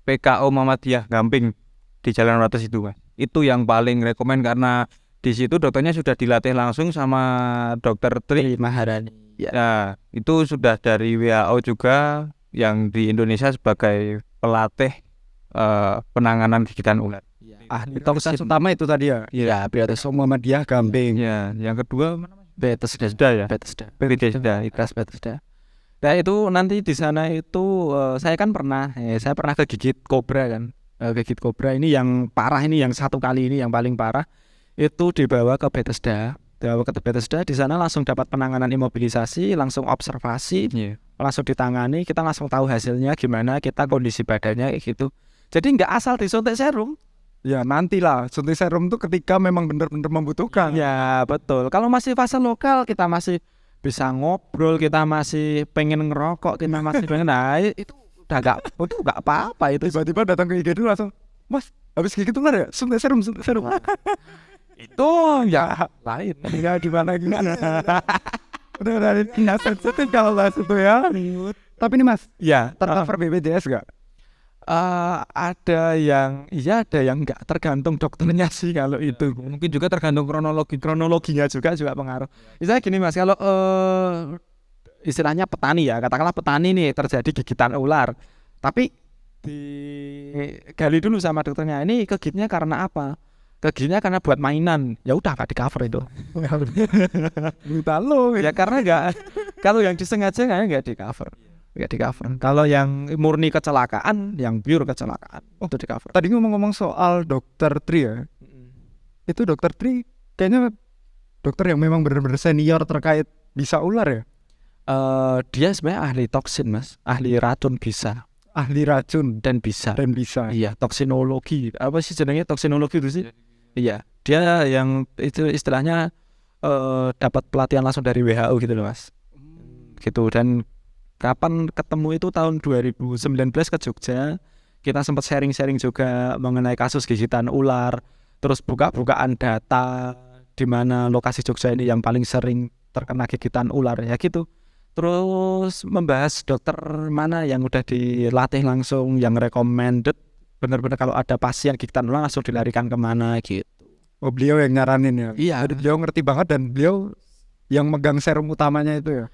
Speaker 1: PKO Muhammadiyah Gamping di Jalan Wates itu, Mas. Itu yang paling rekomen karena di situ dokternya sudah dilatih langsung sama Dokter Tri
Speaker 4: Maharani.
Speaker 1: Ya, itu sudah dari WHO juga yang di Indonesia sebagai pelatih penanganan gigitan ular.
Speaker 3: Prioritas utama itu tadi ya.
Speaker 4: Ya,
Speaker 3: Prioritas Muhammadiyah Gamping.
Speaker 1: Ya, yang kedua mana, Mas?
Speaker 4: Bethesda
Speaker 1: ya.
Speaker 4: Bethesda. Nah itu nanti di sana itu saya kan pernah kegigit kobra kan. Gigit kobra ini yang parah, ini yang 1 kali ini yang paling parah. Itu dibawa ke Bethesda. Di sana langsung dapat penanganan imobilisasi, langsung observasi, langsung ditangani, kita langsung tahu hasilnya gimana, kita kondisi badannya kayak gitu. Jadi nggak asal disuntik serum.
Speaker 3: Ya nantilah suntik serum itu ketika memang benar-benar membutuhkan.
Speaker 4: Ya betul. Kalau masih fase lokal kita masih bisa ngobrol, kita masih pengen ngerokok, kita masih pengen, nah itu udah nggak apa-apa itu.
Speaker 3: Tiba-tiba datang ke IGD langsung, Mas habis gigit ular ya, suntik serum.
Speaker 4: Itu ya lain.
Speaker 3: Ya gimana. Udah tidak sensitif kalau bahas itu ya. Tapi nih Mas,
Speaker 4: Ya
Speaker 3: tercover BPJS gak?
Speaker 4: ada yang iya, ada yang nggak, tergantung dokternya sih kalau itu.
Speaker 1: Mungkin juga tergantung
Speaker 4: Kronologinya juga pengaruh. Misalnya gini Mas, kalau istilahnya petani ya, katakanlah petani nih terjadi gigitan ular, tapi digali dulu sama dokternya, ini kegigitnya karena apa? Kegigitnya karena buat mainan, ya udah nggak di cover itu.
Speaker 3: Brutal lo.
Speaker 4: Ya karena nggak, kalau yang disengaja kayaknya nggak di cover. nggak di cover. Kalau yang murni kecelakaan, yang pure kecelakaan itu di cover.
Speaker 3: Tadi ngomong-ngomong soal dokter Tri ya, itu dokter Tri kayaknya dokter yang memang benar-benar senior terkait bisa ular ya,
Speaker 4: Dia sebenarnya ahli toksin mas, ahli racun bisa
Speaker 3: ahli racun
Speaker 4: dan bisa.
Speaker 3: dan bisa.
Speaker 4: Iya, toksinologi. Apa sih jenenge toksinologi itu sih? Iya, dia yang itu istilahnya dapat pelatihan langsung dari WHO gitu loh mas. Gitu. Dan kapan ketemu itu tahun 2019 ke Jogja, kita sempat sharing-sharing juga mengenai kasus gigitan ular, terus buka-bukaan data di mana lokasi Jogja ini yang paling sering terkena gigitan ular ya gitu. Terus membahas dokter mana yang udah dilatih langsung, yang recommended benar-benar kalau ada pasien gigitan ular langsung dilarikan kemana gitu.
Speaker 3: Oh, beliau yang nyaranin ya.
Speaker 4: Iya.
Speaker 3: Beliau ngerti banget dan beliau yang megang serum utamanya itu ya.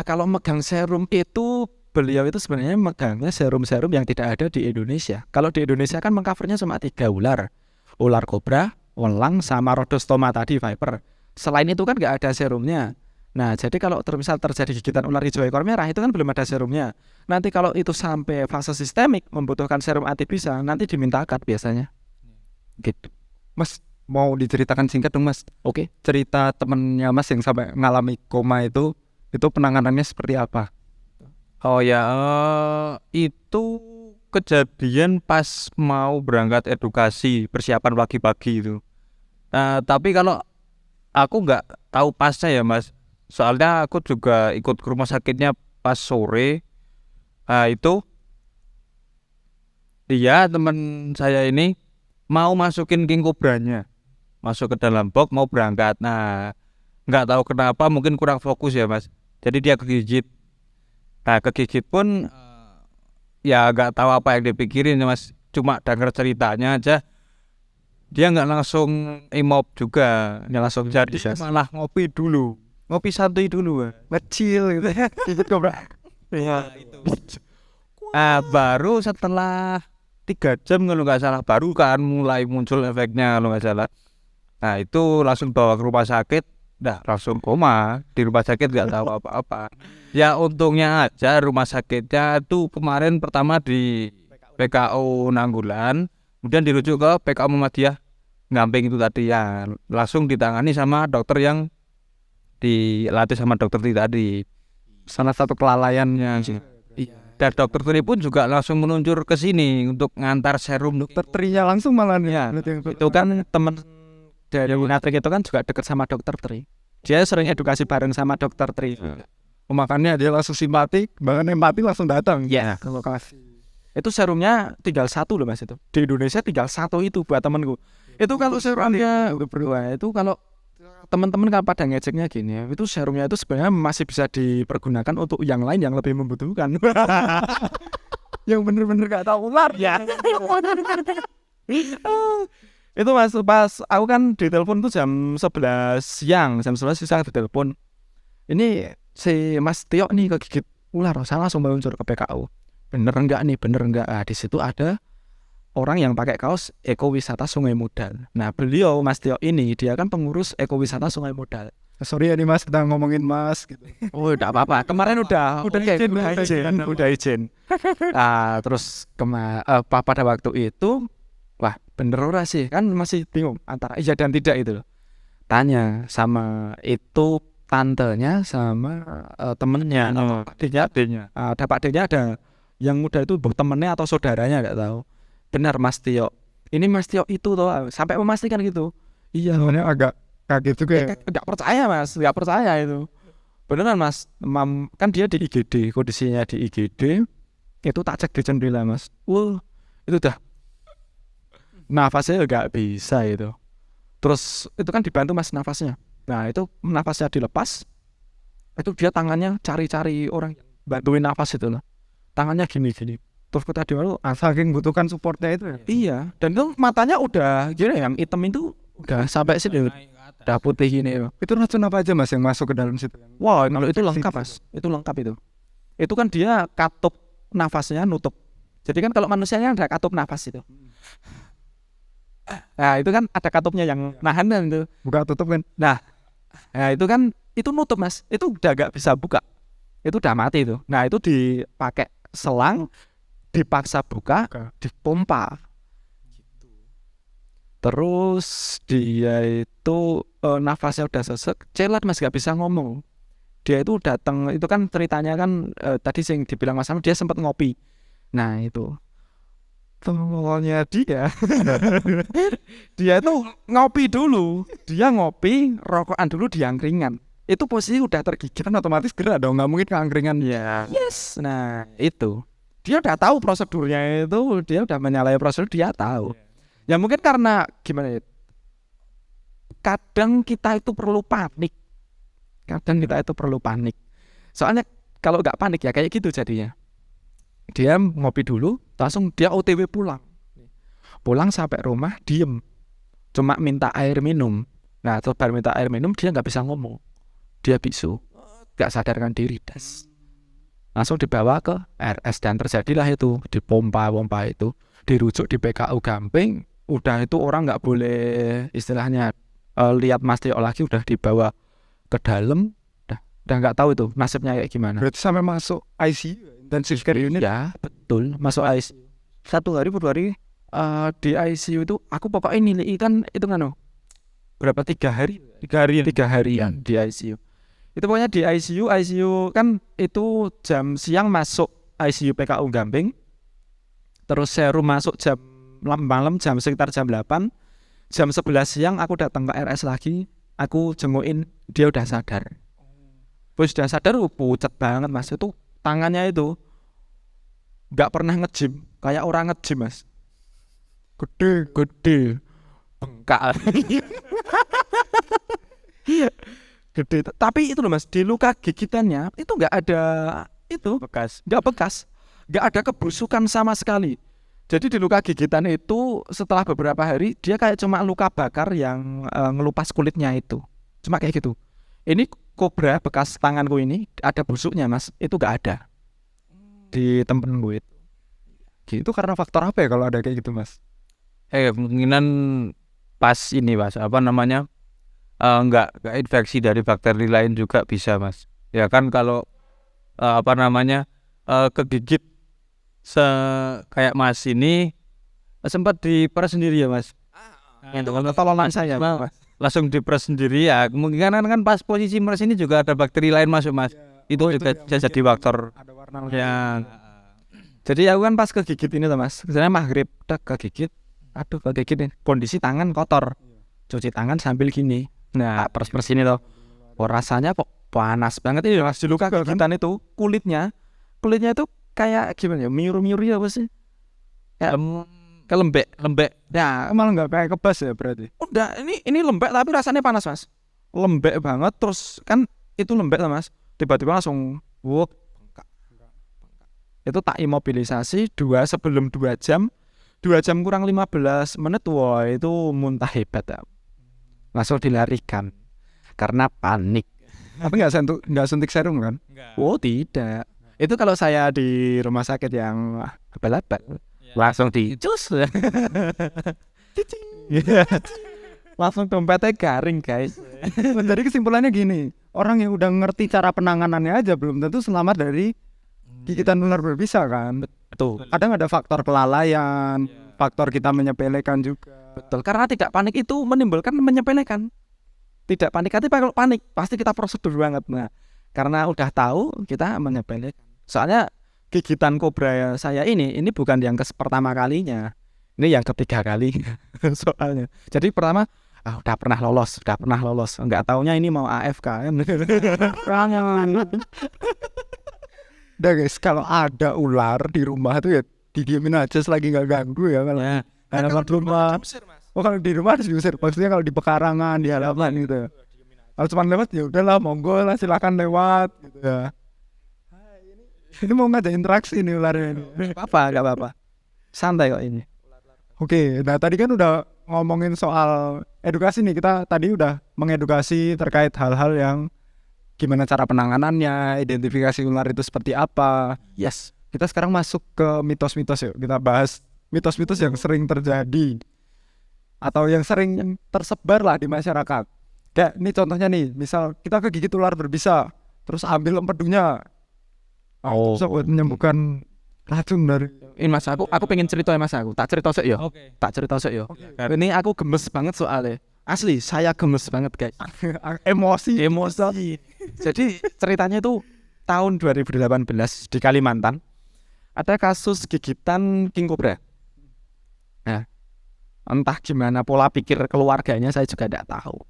Speaker 4: Kalau megang serum itu beliau itu sebenarnya megangnya serum-serum yang tidak ada di Indonesia. Kalau di Indonesia kan mengcovernya cuma 3 ular. Ular kobra, welang, sama rhodostoma tadi, viper. Selain itu kan nggak ada serumnya. Nah, jadi kalau misal terjadi gigitan ular hijau ekor merah itu kan belum ada serumnya. Nanti kalau itu sampai fase sistemik membutuhkan serum antibisa, nanti diminta akad biasanya. Gitu.
Speaker 3: Mas, mau diceritakan singkat dong Mas.
Speaker 4: Oke.
Speaker 3: Cerita temennya Mas yang sampai ngalami koma itu penanganannya seperti apa?
Speaker 1: Oh ya, itu kejadian pas mau berangkat edukasi persiapan pagi-pagi itu. Tapi kalau aku nggak tahu pasnya ya Mas, soalnya aku juga ikut ke rumah sakitnya pas sore. Itu dia teman saya ini mau masukin king kobranya, masuk ke dalam box mau berangkat. Nah, nggak tahu kenapa, mungkin kurang fokus ya Mas. Jadi dia kegigit. Nah, kegigit pun ya nggak tahu apa yang dipikirin ya Mas. Cuma denger ceritanya aja, dia nggak langsung imop juga, nggak langsung jadi, malah ngopi dulu, ngopi santuy dulu, kecil gitu ya, gigit kobra. Iya. Baru setelah 3 jam kalau nggak salah, baru kan mulai muncul efeknya kalau nggak salah. Nah, itu langsung bawa ke rumah sakit. Dah langsung koma di rumah sakit, nggak tahu apa-apa. Ya untungnya aja rumah sakitnya tuh kemarin pertama di PKU Nanggulan, kemudian dirujuk ke PKU Muhammadiyah Ngamping itu tadi ya, langsung ditangani sama dokter yang dilatih sama dokter tadi. Salah satu kelalaiannya sih. Dan dokter Tri pun juga langsung meluncur ke sini untuk ngantar serum.
Speaker 3: Dokter Trinya langsung malah nih.
Speaker 4: Ya, itu kan temen dari Natrik itu kan juga deket sama dokter Tri. Dia sering edukasi bareng sama dokter Tri.
Speaker 3: Makanya dia langsung simpati, bahkan empati langsung datang.
Speaker 4: Ya,
Speaker 3: ke lokasi.
Speaker 4: Itu serumnya tinggal 1 loh Mas itu. Di Indonesia tinggal 1 itu buat temenku. Itu kalau serumnya itu kalau teman-teman kan pada ngeceknya gini ya, itu serumnya itu sebenarnya masih bisa dipergunakan untuk yang lain yang lebih membutuhkan.
Speaker 3: Yang bener-bener gak tahu ular
Speaker 4: ya. Itu Mas, pas aku kan ditelepon tuh jam 11 siang ditelepon. Ini si Mas Tio nih kegigit ular, saya langsung meluncur ke PKU. Bener enggak? Di situ ada orang yang pakai kaos ekowisata Sungai Modal. Nah, beliau Mas Tio ini dia kan pengurus ekowisata Sungai Modal.
Speaker 3: Sorry ya nih Mas, kita ngomongin Mas gitu.
Speaker 4: Oh, enggak apa-apa. Kemarin udah izin. Terus pada waktu itu, wah, bener ora sih? Kan masih bingung antara iya dan tidak itu loh. Tanya sama itu tantenya sama temennya, adiknya. Ada Pak D-nya, ada yang muda itu temennya atau saudaranya enggak tahu. Benar Mas Tio. Ini Mas Tio itu toh, sampai memastikan gitu. Iya,
Speaker 3: soalnya agak kaget juga ya.
Speaker 4: Enggak percaya Mas, enggak percaya itu. Beneran Mas, kan dia di IGD, kondisinya di IGD. Itu tak cek di jendela Mas. Itu udah nafasnya enggak bisa itu. Terus itu kan dibantu Mas nafasnya. Nah, itu nafasnya dilepas. Itu dia tangannya cari-cari orang bantuin nafas itu loh. Tangannya gini-gini. Terus kita diwalu
Speaker 3: saking butuhkan supportnya itu ya.
Speaker 4: Iya, dan itu matanya udah gini, yang hitam itu udah sampai sini, udah putih gini.
Speaker 3: Itu racun apa aja Mas yang masuk ke dalam situ?
Speaker 4: Wah, kalau itu lengkap Mas, itu lengkap itu. Itu kan dia katup nafasnya nutup. Jadi kan kalau manusianya ada katup nafas itu. Nah, itu kan ada katupnya yang nahan kan itu.
Speaker 3: Buka tutup kan.
Speaker 4: Nah, itu kan itu nutup Mas, itu udah gak bisa buka. itu udah mati tuh. Nah itu dipakai selang, dipaksa buka, dipompa. Terus dia itu nafasnya udah sesek, celat mas, gak bisa ngomong. Dia itu datang, itu kan ceritanya kan tadi yang dibilang Mas Sam, dia sempat ngopi. Nah itu tolongnya dia dia itu ngopi dulu, dia ngopi rokokan dulu di angkringan. Itu posisi udah tergigit.
Speaker 3: Kan otomatis gerak dong, nggak mungkin ke angkringan.
Speaker 4: Ya. Yes. Nah itu dia udah tahu prosedurnya, itu dia udah menyalahi prosedur, dia tahu. Ya mungkin karena gimana ya, kadang kita itu perlu panik. Soalnya kalau nggak panik ya kayak gitu jadinya. Dia ngopi dulu, langsung dia OTW pulang sampai rumah diem, cuma minta air minum. Nah terus baru minta air minum, dia nggak bisa ngomong, dia bisu, nggak sadarkan diri, langsung dibawa ke RS dan terjadilah itu dipompa itu, dirujuk di PKU Gamping. Udah itu orang nggak boleh istilahnya lihat Mas Tio lagi, udah dibawa ke dalam, udah nggak tahu itu nasibnya kayak gimana.
Speaker 3: Berarti sampai masuk ICU, intensive care unit.
Speaker 4: Ya betul, masuk ICU 1 hari per 2 hari. Di ICU itu aku pokoknya nilai kan itu kan berapa 3 hari di ICU. Itu pokoknya di ICU kan itu jam siang masuk ICU PKU Gamping, terus serum masuk jam malam sekitar jam 8, jam 11 siang aku datang ke RS lagi, aku jengukin, dia udah sadar. Sudah sadar, pucat banget mas, itu tangannya itu nggak pernah nge-gym, kayak orang nge-gym mas, gede bengkak. Gede, tapi itu loh mas, di luka gigitannya itu nggak ada itu bekas, nggak ada kebusukan sama sekali. Jadi di luka gigitan itu setelah beberapa hari dia kayak cuma luka bakar yang ngelupas kulitnya itu, cuma kayak gitu. Ini kobra bekas tanganku ini ada busuknya mas, itu nggak ada di temen gue itu.
Speaker 3: Itu karena faktor apa ya kalau ada kayak gitu mas?
Speaker 1: Kemungkinan pas ini mas, apa namanya, nggak infeksi dari bakteri lain juga bisa mas. Ya kan kalau apa namanya kegigit kayak mas ini sempat diperas sendiri ya mas.
Speaker 4: Itu tolongan saya mas.
Speaker 1: Langsung diperas sendiri ya, kemungkinan kan pas posisi meres ini juga ada bakteri lain masuk mas. Itu juga bisa jadi faktor.
Speaker 3: Ada warna
Speaker 1: yang
Speaker 4: Jadi aku kan pas kegigit ini tuh mas, misalnya maghrib kegigit, kegigit nih, kondisi tangan kotor, cuci tangan sambil gini, nah pers ini tuh, rasanya kok panas banget ini mas, di luka gigitan itu kulitnya itu kayak gimana ya, miru-miru ya apa sih, kayak lembek.
Speaker 3: Ya malah nggak pakai kebas ya berarti.
Speaker 4: Udah ini lembek tapi rasanya panas mas, lembek banget. Terus kan itu lembek lah mas, tiba-tiba langsung bengkak. Itu tak imobilisasi sebelum 2 jam kurang 15 menit. Wah itu muntah hebat ya. Langsung dilarikan karena panik.
Speaker 3: Tapi nggak suntik serum kan?
Speaker 4: Oh tidak, itu kalau saya di rumah sakit yang abal-abal langsung dicus. Langsung dompetnya garing guys.
Speaker 3: Jadi kesimpulannya gini, orang yang udah ngerti cara penanganannya aja belum tentu selamat dari gigitan ular berbisa kan.
Speaker 4: Betul.
Speaker 3: Kadang ada faktor kelalaian, faktor kita menyepelekan juga.
Speaker 4: Betul, karena tidak panik itu menimbulkan menyepelekan. Tidak panik, tapi kalau panik pasti kita prosedur banget. Nah, karena udah tahu kita menyepelekan. Soalnya gigitan kobra saya ini bukan yang pertama kalinya. Ini yang ketiga kali soalnya. Jadi pertama udah pernah lolos. Enggak taunya ini mau AFK kan.
Speaker 3: Udah guys, kalau ada ular di rumah tuh ya didiemin aja selagi nggak ganggu ya. Kalau di rumah, kalau di rumah harus diusir. Maksudnya kalau di pekarangan, di halaman gitu. Kalau cuma lewat ya udahlah, monggo lah, silakan lewat gitu ya. Ini mau ngajak interaksi nih ularnya ini.
Speaker 4: Gak apa-apa. Santai kok ini.
Speaker 3: Oke, nah tadi kan udah ngomongin soal edukasi nih. Kita tadi udah mengedukasi terkait hal-hal yang gimana cara penanganannya, identifikasi ular itu seperti apa.
Speaker 4: Yes.
Speaker 3: Kita sekarang masuk ke mitos-mitos yuk. Kita bahas mitos-mitos yang sering terjadi atau yang sering tersebar lah di masyarakat. Kayak ini contohnya nih, misal kita kegigit ular berbisa, terus ambil empedunya,
Speaker 4: Oh.
Speaker 3: Bisa buat menyembuhkan racun dari
Speaker 4: Ini Mas, aku pengen cerita ya Mas, aku. Tak cerita sik ya.
Speaker 1: Oke.
Speaker 4: Tak cerita sik ya. Ini aku gemes banget soalnya. Asli, saya gemes banget, guys.
Speaker 3: emosi.
Speaker 4: Jadi ceritanya itu tahun 2018 di Kalimantan ada kasus gigitan king cobra. Nah, entah gimana pola pikir keluarganya saya juga tidak tahu.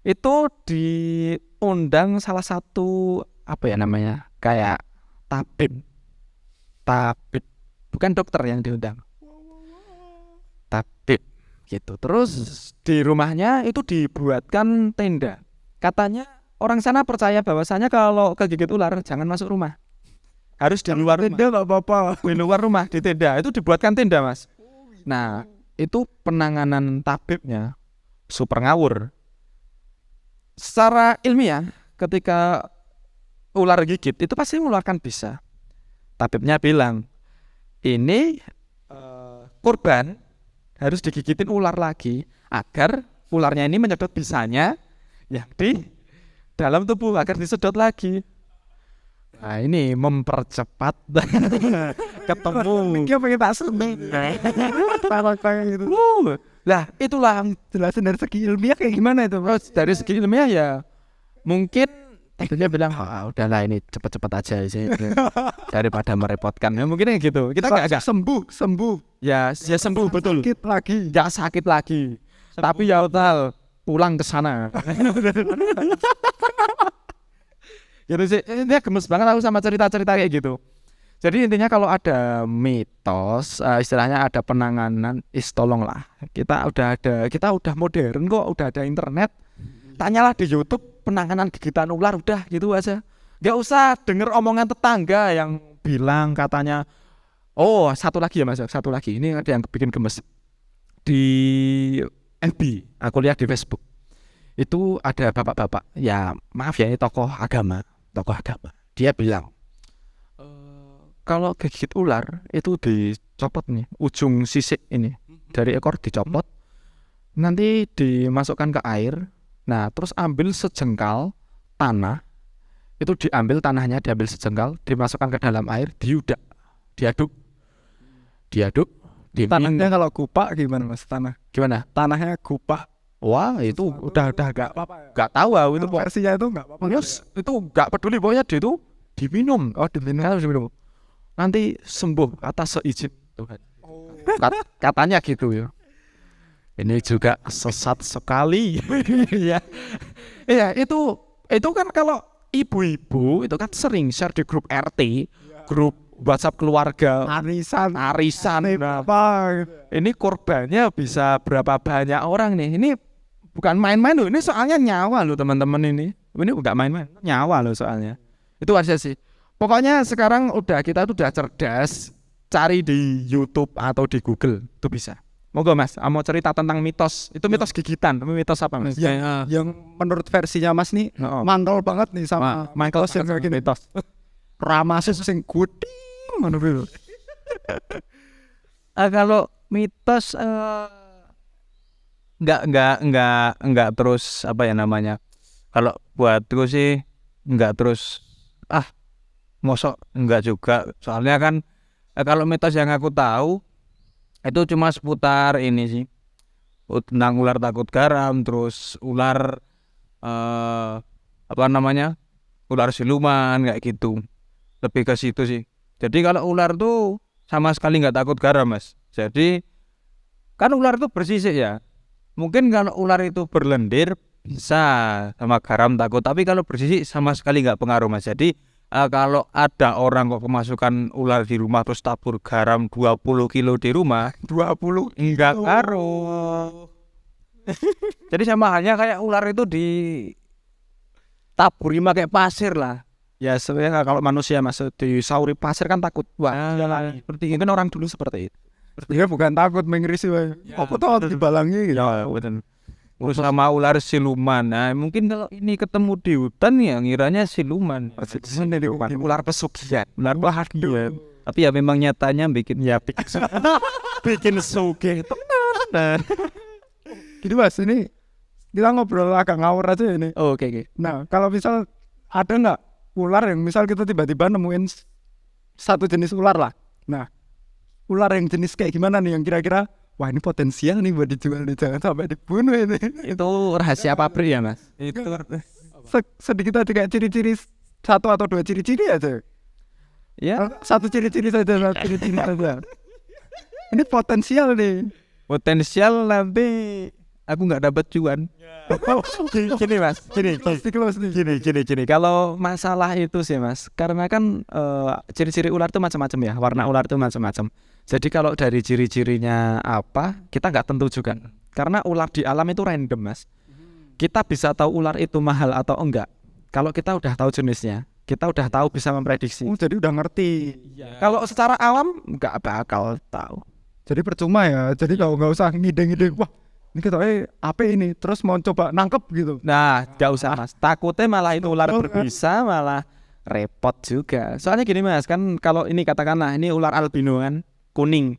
Speaker 4: Itu diundang salah satu apa ya namanya, kayak tabib, bukan dokter yang diundang, tabib gitu. Terus di rumahnya itu dibuatkan tenda. Katanya orang sana percaya bahwasanya kalau kegigit ular jangan masuk rumah, harus di luar rumah.
Speaker 3: Tenda nggak apa-apa.
Speaker 4: Di luar rumah, di tenda itu dibuatkan tenda, Mas. Nah, itu penanganan tabibnya super ngawur. Secara ilmiah, ketika ular gigit itu pasti mengeluarkan bisa. Tabibnya bilang, ini korban harus digigitin ular lagi agar ularnya ini menyedot bisanya yang di dalam tubuh agar disedot lagi. Nah, ini mempercepat ketemu.
Speaker 3: Dia pengen tak seneng. Kayak gitu.
Speaker 4: Lah, itulah
Speaker 3: Jelasin dari segi ilmiah kayak gimana itu?
Speaker 4: terus dari segi ilmiah ya mungkin tabibnya bilang, udahlah ini cepet-cepet aja sih daripada merepotkan. Ya mungkin kayak gitu. Kita agak
Speaker 3: sembuh.
Speaker 4: ya sembuh betul.
Speaker 3: Sakit lagi.
Speaker 4: Gak sakit lagi. Tapi ya udah pulang ke sana. Gitu sih. Ini gemes banget aku sama cerita-cerita kayak gitu. Jadi intinya kalau ada mitos, istilahnya ada penanganan, tolonglah. Kita udah modern kok, udah ada internet. Tanyalah di YouTube penanganan gigitan ular, udah gitu aja. Gak usah denger omongan tetangga yang bilang katanya, oh satu lagi ya Mas, satu lagi. Ini ada yang bikin gemes. Di FB, aku lihat di Facebook. Itu ada bapak-bapak, ya maaf ya ini tokoh agama. Dia bilang, kalau gigit ular itu dicopot nih ujung sisik ini dari ekor dicopot, nanti dimasukkan ke air. Nah terus ambil sejengkal tanah, itu diambil tanahnya, diambil sejengkal, dimasukkan ke dalam air, diaduk,
Speaker 3: Tanahnya kalau kupak gimana Mas?
Speaker 4: gimana?
Speaker 3: Tanahnya kupak.
Speaker 4: Wah itu udah gak tahu itu pokoknya.
Speaker 3: Versinya itu nggak apa-apa.
Speaker 4: Itu gak peduli pokoknya dia itu diminum. Diminum. Nanti sembuh atas seizin Tuhan. Katanya gitu ya. Ini juga sesat sekali. Ya. Ya itu kan kalau ibu-ibu itu kan sering share di grup RT, grup WhatsApp keluarga, arisan. Nah, ini korbannya bisa berapa banyak orang nih. Ini bukan main-main loh. Ini soalnya nyawa loh teman-teman ini. Ini enggak main-main, nyawa loh soalnya. Itu aja sih. Pokoknya sekarang kita tuh udah cerdas, cari di YouTube atau di Google itu bisa. Moga Mas, mau cerita tentang mitos. Itu mitos gigitan, tapi mitos apa Mas?
Speaker 3: Yang menurut versinya Mas nih mangkal banget nih sama
Speaker 4: Michael
Speaker 3: yang kayak gini.
Speaker 4: mitos.
Speaker 3: Ramasis sing gede mana dulu.
Speaker 1: Kalau mitos nggak terus apa ya namanya. Kalau buatku sih nggak terus mosok enggak juga. Soalnya kan kalau mitos yang aku tahu itu cuma seputar ini sih. Tentang ular takut garam, terus ular apa namanya? Ular siluman kayak gitu. Lebih ke situ sih. Jadi kalau ular tuh sama sekali nggak takut garam Mas. Jadi kan ular itu bersisik ya. Mungkin kalau ular itu berlendir bisa sama garam takut, tapi kalau bersisik sama sekali nggak pengaruh Mas. Jadi kalau ada orang kok kemasukan ular di rumah terus tabur garam 20 kilo di rumah,
Speaker 3: 20
Speaker 1: enggak ngaruh. Jadi sama halnya kayak ular itu di taburi pakai pasir lah.
Speaker 4: Ya sebenarnya kalau manusia Mas disauri pasir kan takut. Wah, seperti mungkin orang dulu seperti itu.
Speaker 3: Dia bukan takut mengrisi wae. Apa tuh dibalangi gitu.
Speaker 1: Ya betul. Terus sama ular siluman. Nah, mungkin kalau ini ketemu di hutan ya ngiranya siluman.
Speaker 4: Ular pesugihan.
Speaker 1: Ular bahagia. Tapi ya memang nyatanya bikin
Speaker 4: bikin sugih.
Speaker 3: Gitu Mas, ini kita ngobrol agak ngawur aja ini.
Speaker 4: Oke.
Speaker 3: Nah, kalau misal ada nggak ular yang misal kita tiba-tiba nemuin satu jenis ular lah. Nah, ular yang jenis kayak gimana nih yang kira-kira wah ini potensial nih buat dijual nih, jangan sampai dibunuh ini.
Speaker 4: Itu rahasia pabrik ya mas.
Speaker 1: Itu
Speaker 3: Sedikit aja kayak ciri-ciri, satu atau dua ciri-ciri aja.
Speaker 4: Ya
Speaker 3: Satu ciri-ciri saja, satu ciri-ciri saja. Ini potensial nih.
Speaker 1: potensial nanti aku nggak dapat cuan.
Speaker 4: gini mas,
Speaker 3: Close nih.
Speaker 4: gini. Kalau masalah itu sih mas, karena kan ciri-ciri ular itu macam-macam ya, warna ular itu macam-macam. Jadi kalau dari ciri-cirinya apa, kita nggak tentu juga. Karena ular di alam itu random mas. Kita bisa tahu ular itu mahal atau enggak. Kalau kita udah tahu jenisnya, kita udah tahu bisa memprediksi.
Speaker 3: Oh, jadi udah ngerti.
Speaker 4: Kalau secara alam nggak bakal tahu.
Speaker 3: Jadi percuma ya. Jadi kalau nggak usah ngide-ngide, wah ini kita apa ini, terus mau coba nangkep gitu.
Speaker 4: Nah, nggak usah mas. Takutnya malah itu ular berbisa, malah repot juga. Soalnya gini mas, kan kalau ini katakanlah ini ular albino kan, kuning.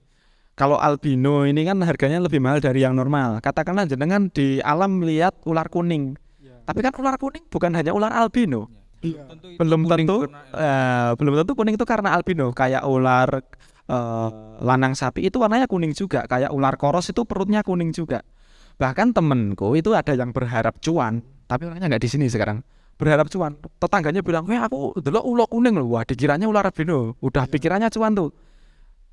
Speaker 4: Kalau albino ini kan harganya lebih mahal dari yang normal. Katakanlah jenengan di alam lihat ular kuning. Tapi kan ular kuning bukan hanya ular albino. Belum tentu kuning itu karena albino. Kayak ular lanang sapi itu warnanya kuning juga. Kayak ular koros itu perutnya kuning juga. Bahkan temenku itu ada yang berharap cuan, tapi orangnya nggak di sini sekarang. Berharap cuan. Tetangganya bilang, "Weh, aku delok ular kuning loh." Wah, dikiranya ular albino. Udah pikirannya cuan tuh.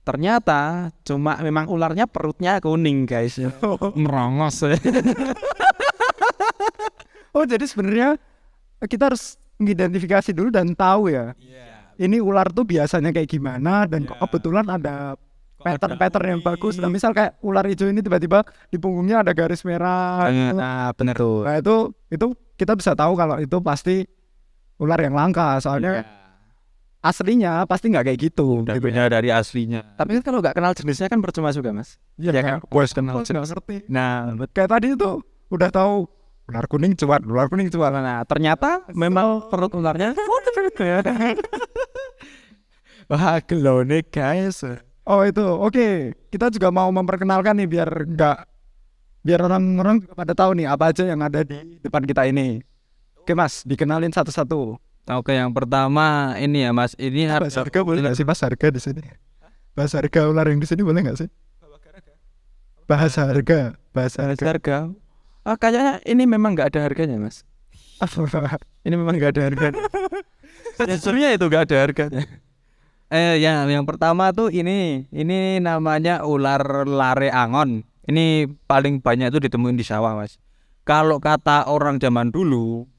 Speaker 4: Ternyata cuma memang ularnya perutnya kuning guys. Merongos.
Speaker 3: Oh, jadi sebenarnya kita harus mengidentifikasi dulu dan tahu ya. Ini ular tuh biasanya kayak gimana dan kok kebetulan ada pattern yang bagus. Nah, misal kayak ular hijau ini tiba-tiba di punggungnya ada garis merah.
Speaker 4: Nah, bener tuh.
Speaker 3: Nah, itu kita bisa tahu kalau itu pasti ular yang langka. Soalnya aslinya pasti nggak kayak gitu.
Speaker 1: Beda dari aslinya.
Speaker 4: Tapi kan kalau nggak kenal jenisnya kan percuma juga mas.
Speaker 3: Iya
Speaker 4: Ya
Speaker 3: kan?
Speaker 4: kan, gue kenal
Speaker 3: Nggak ngerti.
Speaker 4: Nah,
Speaker 3: Kayak tadi itu udah tahu ular kuning cuan.
Speaker 4: nah ternyata memang perut ularnya. Wah, gelone guys.
Speaker 3: Oh itu, oke. Kita juga mau memperkenalkan nih biar orang-orang juga pada tahu nih apa aja yang ada di depan kita ini. Oke mas, dikenalin satu-satu.
Speaker 1: Oke, yang pertama ini ya Mas, ini
Speaker 3: Bahas harga boleh nggak sih mas, harga di sini? Bahas harga ular yang di sini boleh nggak sih? Bahas harga.
Speaker 4: Harga. Kayaknya ini memang nggak ada harganya mas. Ini memang nggak ada harganya. Sebenarnya itu nggak ada harganya.
Speaker 1: yang pertama tuh ini namanya ular lare angon. Ini paling banyak itu ditemuin di sawah Mas. Kalau kata orang zaman dulu,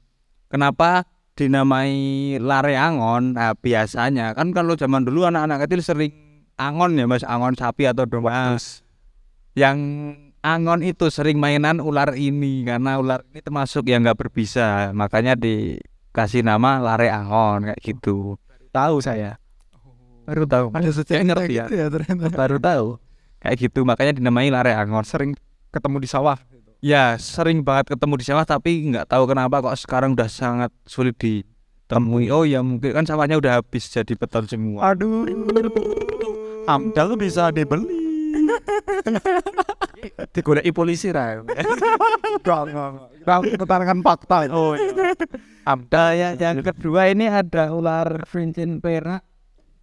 Speaker 1: kenapa dinamai lare angon? Nah, biasanya kan kalau zaman dulu anak-anak kecil sering angon ya Mas, angon sapi atau domba. Yang angon itu sering mainan ular ini karena ular ini termasuk yang nggak berbisa, makanya dikasih nama lare angon kayak gitu.
Speaker 4: Tahu saya. Baru tahu.
Speaker 3: Ada sejarah
Speaker 4: ngerti ya.
Speaker 3: gitu ya ternyata.
Speaker 4: Baru tahu.
Speaker 1: Kayak gitu, makanya dinamai lare angon.
Speaker 3: Sering ketemu di sawah.
Speaker 1: Ya, sering banget ketemu di sawah, tapi nggak tahu kenapa kok sekarang udah sangat sulit ditemui. Oh ya mungkin kan sawahnya udah habis jadi beton semua.
Speaker 3: Aduh.
Speaker 4: Amdal bisa dibeli. Digoleki polisi ra.
Speaker 3: Keterangan fakta.
Speaker 4: Oh iya. Amdal ya. Yang kedua ini ada ular cincin perak.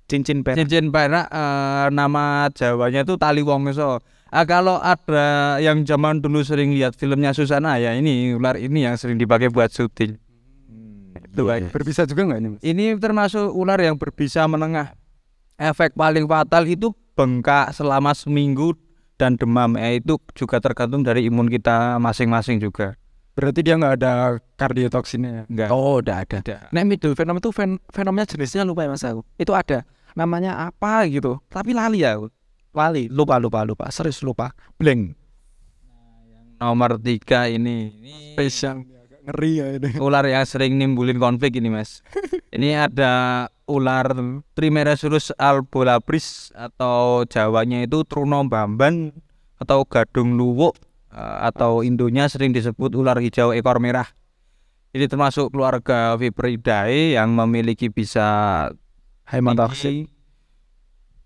Speaker 4: Cincin perak
Speaker 1: Nama Jawanya itu Taliwongeso. Kalau ada yang zaman dulu sering lihat filmnya Susana ya, ini ular ini yang sering dipakai buat syuting. Itu
Speaker 3: Berbisa juga nggak ini mas?
Speaker 1: ini termasuk ular yang berbisa menengah. Efek paling fatal itu bengkak selama seminggu dan demam. Itu juga tergantung dari imun kita masing-masing juga.
Speaker 3: Berarti dia nggak ada kardiotoksinnya.
Speaker 1: Enggak.
Speaker 4: Oh, udah ada. Nah, middle venom itu venomnya jenisnya lupa ya mas aku. Itu ada. Namanya apa gitu. Tapi lali ya aku. Lali. Lupa. Serius lupa. Blank.
Speaker 1: Nomor 3 ini
Speaker 4: Spesial.
Speaker 3: Ngeri ya ini.
Speaker 1: ular yang sering nimbulin konflik ini mas. Ini ada ular Trimeresurus albolabris atau Jawanya itu Truno Bamban atau Gadung Luwuk, atau Indonya sering disebut ular hijau ekor merah. Ini termasuk keluarga Vibridae yang memiliki bisa
Speaker 4: Hemotoksi.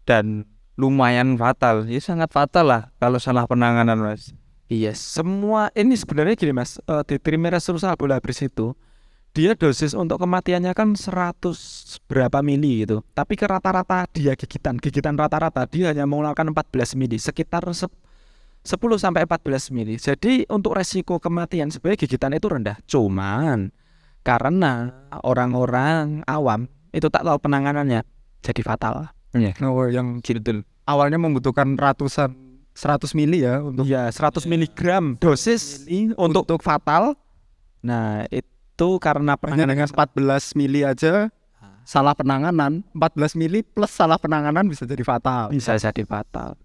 Speaker 1: dan lumayan fatal. Ya sangat fatal lah kalau salah penanganan mas.
Speaker 4: Iya, semua ini sebenarnya gini mas, di Trimeresurus albolabris itu dia dosis untuk kematiannya kan 100 berapa mili gitu. Tapi ke rata-rata dia gigitan rata-rata dia hanya mengeluarkan 14 mili, sekitar 10 sampai 14 mili. Jadi untuk resiko kematian sebenarnya gigitan itu rendah. Cuman karena orang-orang awam itu tak tahu penanganannya, jadi fatal.
Speaker 3: Oh, yang
Speaker 1: Gitu.
Speaker 3: awalnya membutuhkan ratusan 100 mili ya untuk
Speaker 4: Ya 100 miligram dosis untuk fatal. Nah itu karena
Speaker 3: hanya dengan 14 mili aja salah penanganan, 14 mili plus salah penanganan bisa jadi fatal.
Speaker 4: bisa jadi fatal.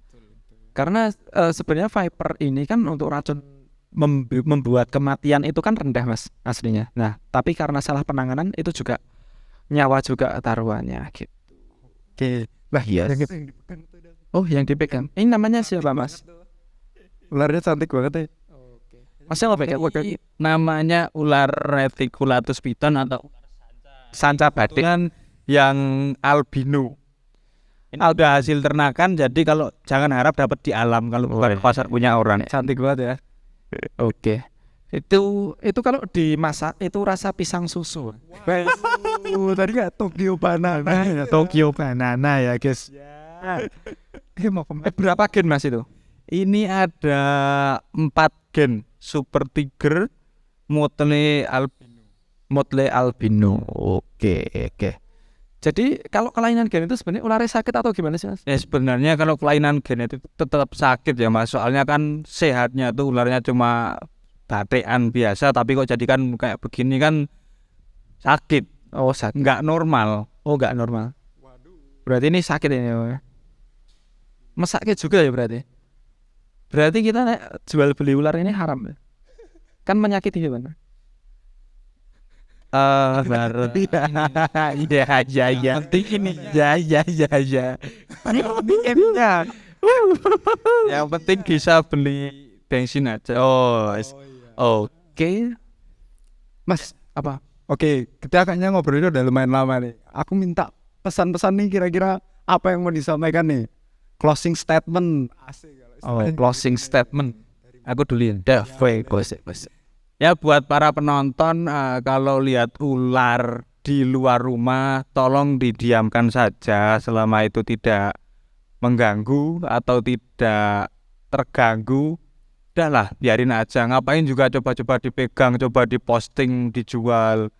Speaker 4: Karena sebenarnya Viper ini kan untuk racun membuat kematian itu kan rendah mas aslinya. Nah tapi karena salah penanganan itu juga nyawa juga taruhannya gitu.
Speaker 3: Oke.
Speaker 4: Wah iya. Oh yang dipegang. Ini namanya siapa mas?
Speaker 3: Ularnya cantik banget ya.
Speaker 4: Masnya lo pegang?
Speaker 1: Namanya ular reticulatus piton atau
Speaker 4: Sanca batik.
Speaker 1: kan yang albino. Ini udah hasil ternakan, jadi kalau jangan harap dapat di alam kalau bukan pasar punya orang.
Speaker 3: Cantik banget ya.
Speaker 4: Oke. Itu kalau dimasak itu rasa pisang susu.
Speaker 3: Tadi nggak Tokyo banana.
Speaker 4: Tokyo banana ya guys.
Speaker 3: Mau kemana?
Speaker 4: Berapa gen mas itu?
Speaker 1: Ini ada 4 gen: Super Tiger, Motley
Speaker 4: albino. Oke. Jadi kalau kelainan gen itu sebenarnya ularnya sakit atau gimana sih mas?
Speaker 1: Ya sebenarnya kalau kelainan gen itu tetap sakit ya mas. Soalnya kan sehatnya tuh ularnya cuma batean biasa, tapi kok jadikan kayak begini kan sakit,
Speaker 4: Oh sakit.
Speaker 1: nggak normal.
Speaker 4: Oh nggak normal. Berarti ini sakit ini. Mas sakit juga ya berarti. Berarti kita jual beli ular ini haram ya? Kan menyakiti hewan.
Speaker 1: Berarti
Speaker 4: Iya. Penting ini. Ya.
Speaker 1: yang penting bisa beli bensin aja. Oke.
Speaker 3: Mas,
Speaker 4: Apa?
Speaker 3: oke, kita kayaknya ngobrolnya udah lumayan lama nih. Aku minta pesan-pesan nih kira-kira apa yang mau disampaikan nih? Closing statement.
Speaker 4: Closing statement.
Speaker 1: Aku dulu ya.
Speaker 4: Dah,
Speaker 1: Ya buat para penonton, kalau lihat ular di luar rumah, tolong didiamkan saja selama itu tidak mengganggu atau tidak terganggu. Udahlah, biarin aja. Ngapain juga coba-coba dipegang, coba diposting, dijual.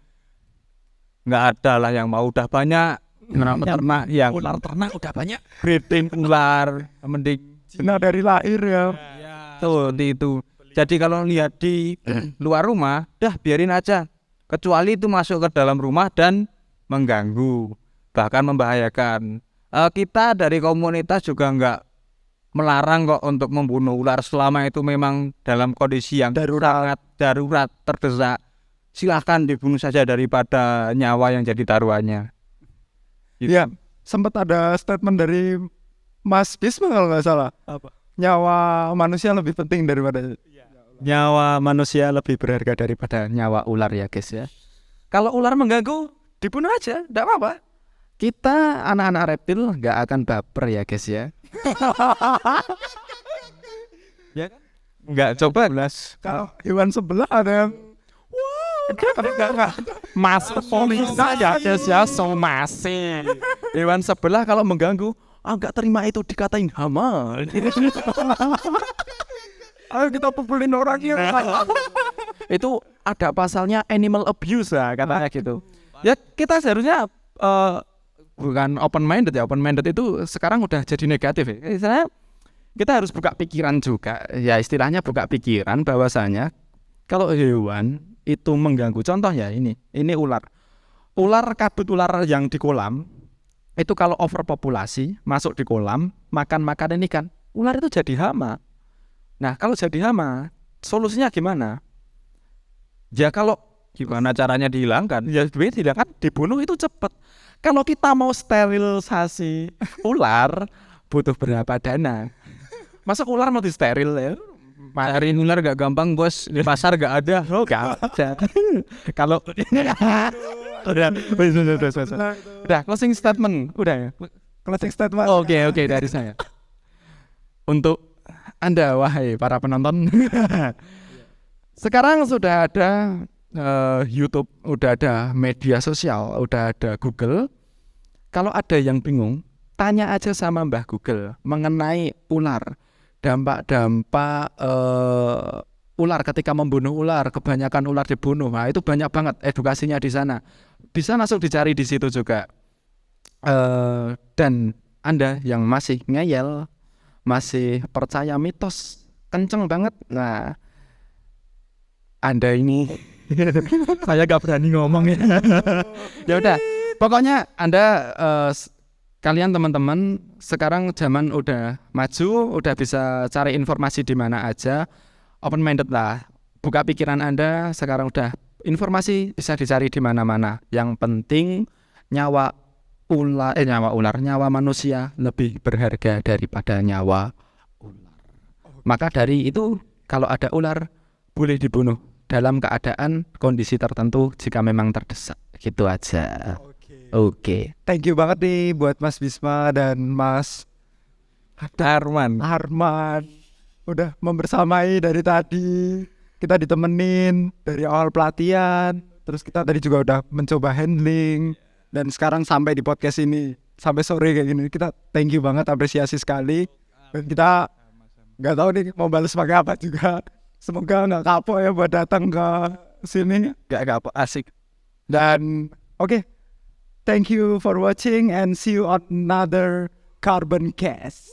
Speaker 1: Nggak ada lah yang mau. Udah banyak ternak yang
Speaker 4: Ular ternak udah banyak.
Speaker 1: breeding ular. Mending
Speaker 3: Nah dari lahir ya.
Speaker 1: tuh itu. Jadi kalau lihat di luar rumah, dah biarin aja. Kecuali itu masuk ke dalam rumah dan mengganggu, bahkan membahayakan. Kita dari komunitas juga nggak melarang kok untuk membunuh ular selama itu memang dalam kondisi yang darurat, terdesak. Silahkan dibunuh saja daripada nyawa yang jadi taruhannya.
Speaker 3: Iya, sempat ada statement dari Mas Bisma kalau nggak salah.
Speaker 4: Apa?
Speaker 3: Nyawa manusia lebih penting daripada
Speaker 4: Nyawa manusia lebih berharga daripada nyawa ular ya guys ya. Kalau ular mengganggu, dibunuh aja, enggak apa-apa. Kita anak-anak reptil nggak akan baper ya guys ya.
Speaker 1: Ya kan? Nggak coba belas.
Speaker 3: kalau hewan sebelah ada yang
Speaker 4: Masuk polisi ya guys ya, somasi. Hewan sebelah kalau mengganggu, nggak terima itu dikatain hama.
Speaker 3: ayo kita pukulin orangnya.
Speaker 4: Itu ada pasalnya animal abuse lah katanya gitu. Ya kita seharusnya bukan open minded ya. Open minded itu sekarang udah jadi negatif ya. Istilahnya kita harus buka pikiran juga. Ya istilahnya buka pikiran bahwasanya kalau hewan itu mengganggu, contoh ya ini ular. Ular kabut ular yang di kolam itu kalau overpopulasi masuk di kolam makan ini kan ular itu jadi hama. Nah kalau jadi hama solusinya gimana? Ya kalau
Speaker 1: Gimana caranya dihilangkan?
Speaker 4: ya dihilangkan, dibunuh itu cepet. Kalau kita mau sterilisasi ular butuh berapa dana? Masa ular mau di steril ya?
Speaker 1: Cariin ular gak gampang bos, di pasar gak ada.
Speaker 4: Oh gak ada. Kalau udah closing statement udah ya.
Speaker 3: Closing statement.
Speaker 4: Oke dari saya. Untuk Anda wahai para penonton, sekarang sudah ada
Speaker 3: YouTube, udah ada media sosial, udah ada Google. Kalau ada yang bingung, tanya aja sama Mbah Google mengenai ular. Dampak-dampak ular ketika membunuh ular, kebanyakan ular dibunuh. Nah, itu banyak banget edukasinya di sana. Bisa langsung dicari di situ juga. Dan Anda yang masih ngeyel, masih percaya mitos kenceng banget. Nah, Anda ini saya gak berani ngomong ya. Ya udah, pokoknya Anda kalian teman-teman sekarang zaman udah maju, udah bisa cari informasi di mana aja. Open minded lah. Buka pikiran Anda, sekarang udah informasi bisa dicari di mana-mana. Yang penting nyawa manusia lebih berharga daripada nyawa ular. Maka dari itu kalau ada ular boleh dibunuh dalam keadaan kondisi tertentu jika memang terdesak. Gitu aja. Oke. Thank you banget nih buat Mas Bisma dan Mas
Speaker 1: Arman.
Speaker 3: Udah membersamai dari tadi. Kita ditemenin dari awal pelatihan. Terus kita tadi juga udah mencoba handling. Dan sekarang sampai di podcast ini, sampai sore kayak gini. Kita thank you banget, apresiasi sekali. Dan kita gak tahu nih mau balas pakai apa juga. Semoga gak kapok ya buat datang ke sini.
Speaker 1: Gak kapok, asik.
Speaker 3: Dan oke. Thank you for watching and see you on another Carbon Cast.